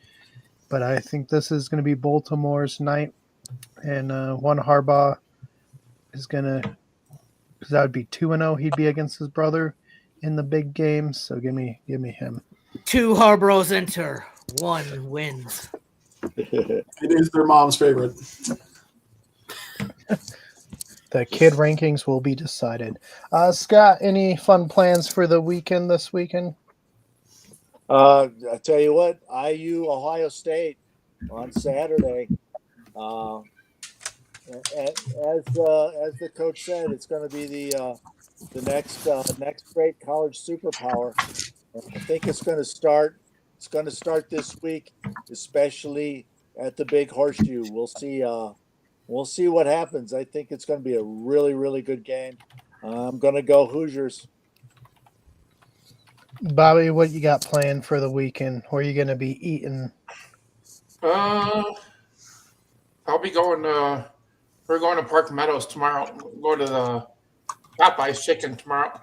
Speaker 1: But I think this is going to be Baltimore's night, and one Harbaugh is going to, because that would be 2-0. He'd be against his brother in the big game. So give me him.
Speaker 3: 2 Harbaughs enter, 1 wins.
Speaker 4: It is their mom's favorite.
Speaker 1: The kid rankings will be decided. Scott, any fun plans for the weekend this weekend?
Speaker 6: I tell you what, IU Ohio State on Saturday. As the coach said, it's going to be the next great college superpower. I think it's going to start. It's going to start this week, especially at the Big Horseshoe. We'll see. We'll see what happens. I think it's going to be a really, really good game. I'm going to go Hoosiers.
Speaker 1: Bobby, what you got planned for the weekend? Where are you going to be eating?
Speaker 2: I'll be going. We're going to Park Meadows tomorrow. Go to the Popeye's Chicken tomorrow.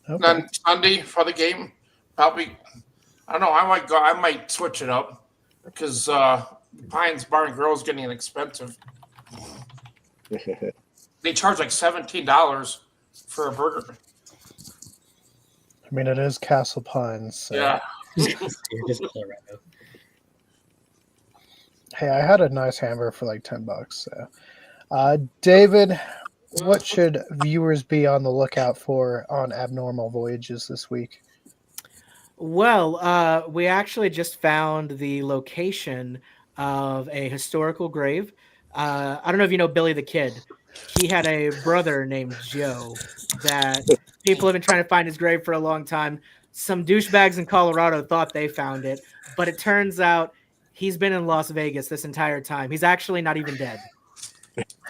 Speaker 1: Okay.
Speaker 2: Then Sunday for the game, probably. I don't know. I might go. I might switch it up because Pines Bar and Grill is getting expensive. They charge like $17 for a burger.
Speaker 1: I mean, it is Castle Pines. So.
Speaker 2: Yeah.
Speaker 1: Hey, I had a nice hamburger for like $10. So, David, what should viewers be on the lookout for on Abnormal Voyages this week?
Speaker 3: Well, we actually just found the location of a historical grave. I don't know if you know Billy the Kid. He had a brother named Joe that people have been trying to find his grave for a long time. Some douchebags in Colorado thought they found it, but it turns out he's been in Las Vegas this entire time. He's actually not even dead.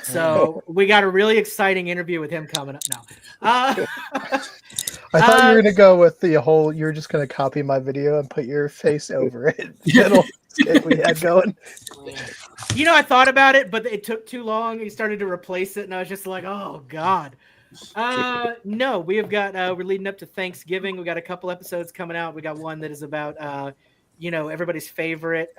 Speaker 3: So we got a really exciting interview with him coming up now.
Speaker 1: I thought you were going to go with the whole, you're just going to copy my video and put your face over it. Little skit we had going.
Speaker 3: You know, I thought about it, but it took too long. He started to replace it, and I was just like, oh, God. No, we have got, we're leading up to Thanksgiving. We got a couple episodes coming out. We got one that is about, everybody's favorite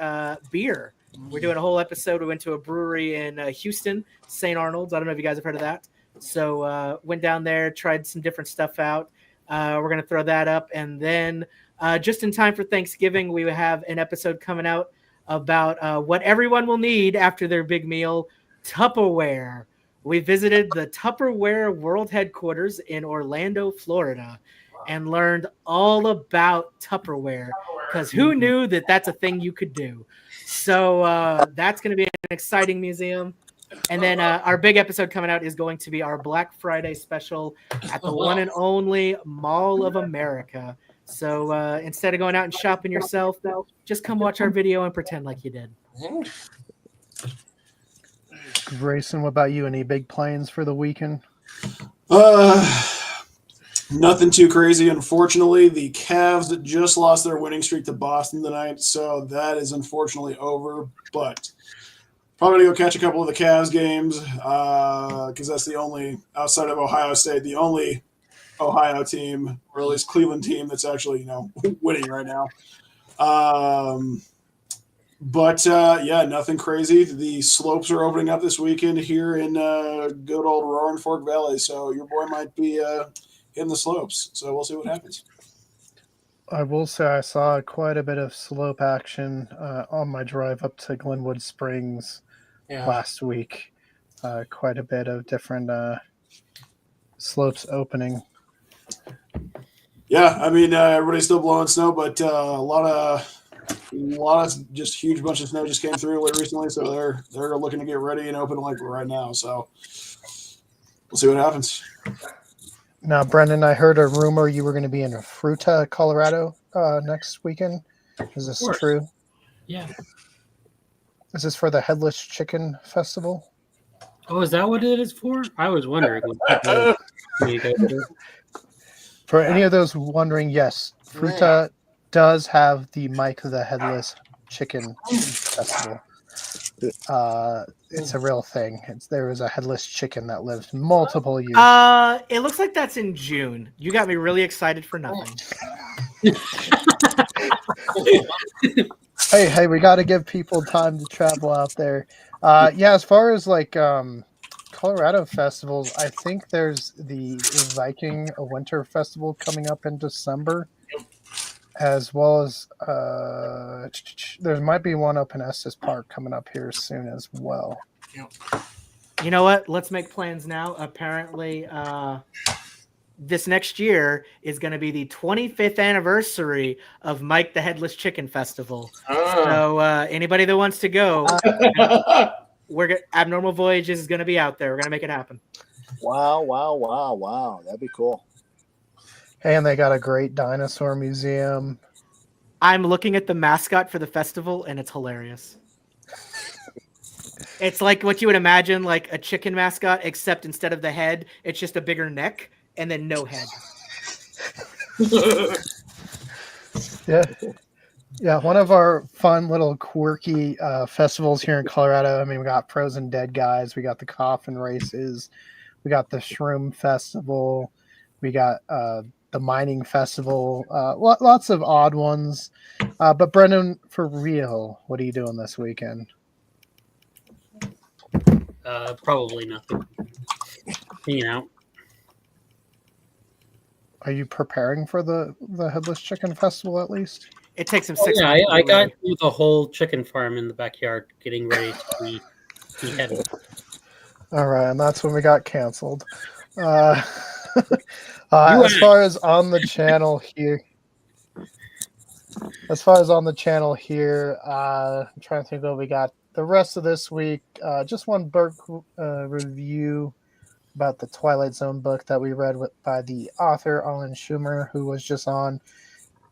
Speaker 3: beer. We're doing a whole episode. We went to a brewery in Houston, St. Arnold's. I don't know if you guys have heard of that. So went down there, tried some different stuff out. We're going to throw that up. And then just in time for Thanksgiving, we have an episode coming out about what everyone will need after their big meal, Tupperware. We visited the Tupperware World Headquarters in Orlando, Florida, and learned all about Tupperware, because who knew that that's a thing you could do? So that's going to be an exciting museum. And then our big episode coming out is going to be our Black Friday special at the one and only Mall of America. So instead of going out and shopping yourself, just come watch our video and pretend like you did.
Speaker 1: Grayson, what about you? Any big plans for the weekend?
Speaker 4: Nothing too crazy, unfortunately. The Cavs just lost their winning streak to Boston tonight, so that is unfortunately over. But probably gonna go catch a couple of the Cavs games because that's the only, outside of Ohio State, the only Ohio team, or at least Cleveland team, that's actually winning right now. Yeah, nothing crazy. The slopes are opening up this weekend here in good old Roaring Fork Valley, so your boy might be in the slopes. So we'll see what happens.
Speaker 1: I will say I saw quite a bit of slope action on my drive up to Glenwood Springs last week. Quite a bit of different slopes opening.
Speaker 4: Yeah, I mean everybody's still blowing snow, but a lot of just huge bunch of snow just came through recently, so they're looking to get ready and open like right now. So we'll see what happens.
Speaker 1: Now, Brendan, I heard a rumor you were going to be in Fruita, Colorado next weekend. Is this true?
Speaker 5: Yeah.
Speaker 1: Is this for the Headless Chicken Festival?
Speaker 5: Oh, is that what it is for? I was wondering.
Speaker 1: For any of those wondering, yes, Fruita does have the Mike the Headless Chicken Festival. It's a real thing. There was a headless chicken that lived multiple years.
Speaker 3: It looks like that's in June. You got me really excited for nothing.
Speaker 1: Hey, we got to give people time to travel out there. Yeah, as far as like Colorado festivals, I think there's the Viking Winter Festival coming up in December, as well as there might be one up in Estes Park coming up here soon as well.
Speaker 3: You know what? Let's make plans now. Apparently, this next year is going to be the 25th anniversary of Mike the Headless Chicken Festival. So anybody that wants to go, Abnormal Voyages is going to be out there. We're going to make it happen.
Speaker 6: Wow. That'd be cool.
Speaker 1: And they got a great dinosaur museum.
Speaker 3: I'm looking at the mascot for the festival, and it's hilarious. It's like what you would imagine, like a chicken mascot, except instead of the head, it's just a bigger neck and then no head.
Speaker 1: Yeah. One of our fun little quirky festivals here in Colorado. I mean, we got Frozen Dead Guys, we got the coffin races, we got the Shroom Festival, we got the mining festival, lots of odd ones. But Brendan, for real, what are you doing this weekend?
Speaker 5: Probably nothing. Hanging out.
Speaker 1: Are you preparing for the Headless Chicken Festival at least?
Speaker 3: It takes him 6
Speaker 5: months.
Speaker 3: Yeah,
Speaker 5: I got the whole chicken farm in the backyard getting ready to be beheaded.
Speaker 1: All right, and that's when we got canceled. As far as on the channel here, I'm trying to think what we got the rest of this week. Just one book review about the Twilight Zone book that we read by the author Alan Schumer, who was just on.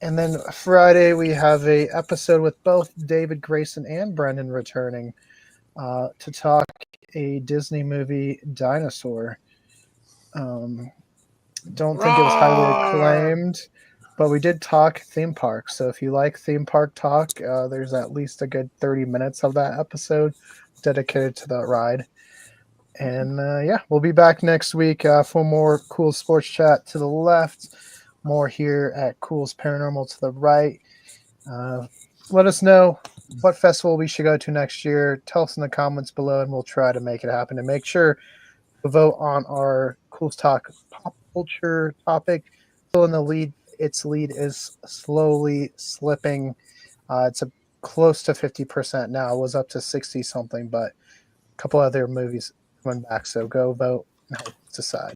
Speaker 1: And then Friday we have a episode with both David Grayson and Brendan returning to talk a Disney movie, Dinosaur. Don't think it was highly acclaimed, but we did talk theme parks. So if you like theme park talk, there's at least a good 30 minutes of that episode dedicated to that ride. And we'll be back next week for more Cool Sports Chat to the left, more here at Cool's Paranormal to the right. Let us know what festival we should go to next year. Tell us in the comments below, and we'll try to make it happen. And make sure to vote on our Cool's Talk pop culture topic. Still in the lead. Its lead is slowly slipping. It's close to 50% now. It was up to 60 something, but a couple other movies went back. So go vote and help decide.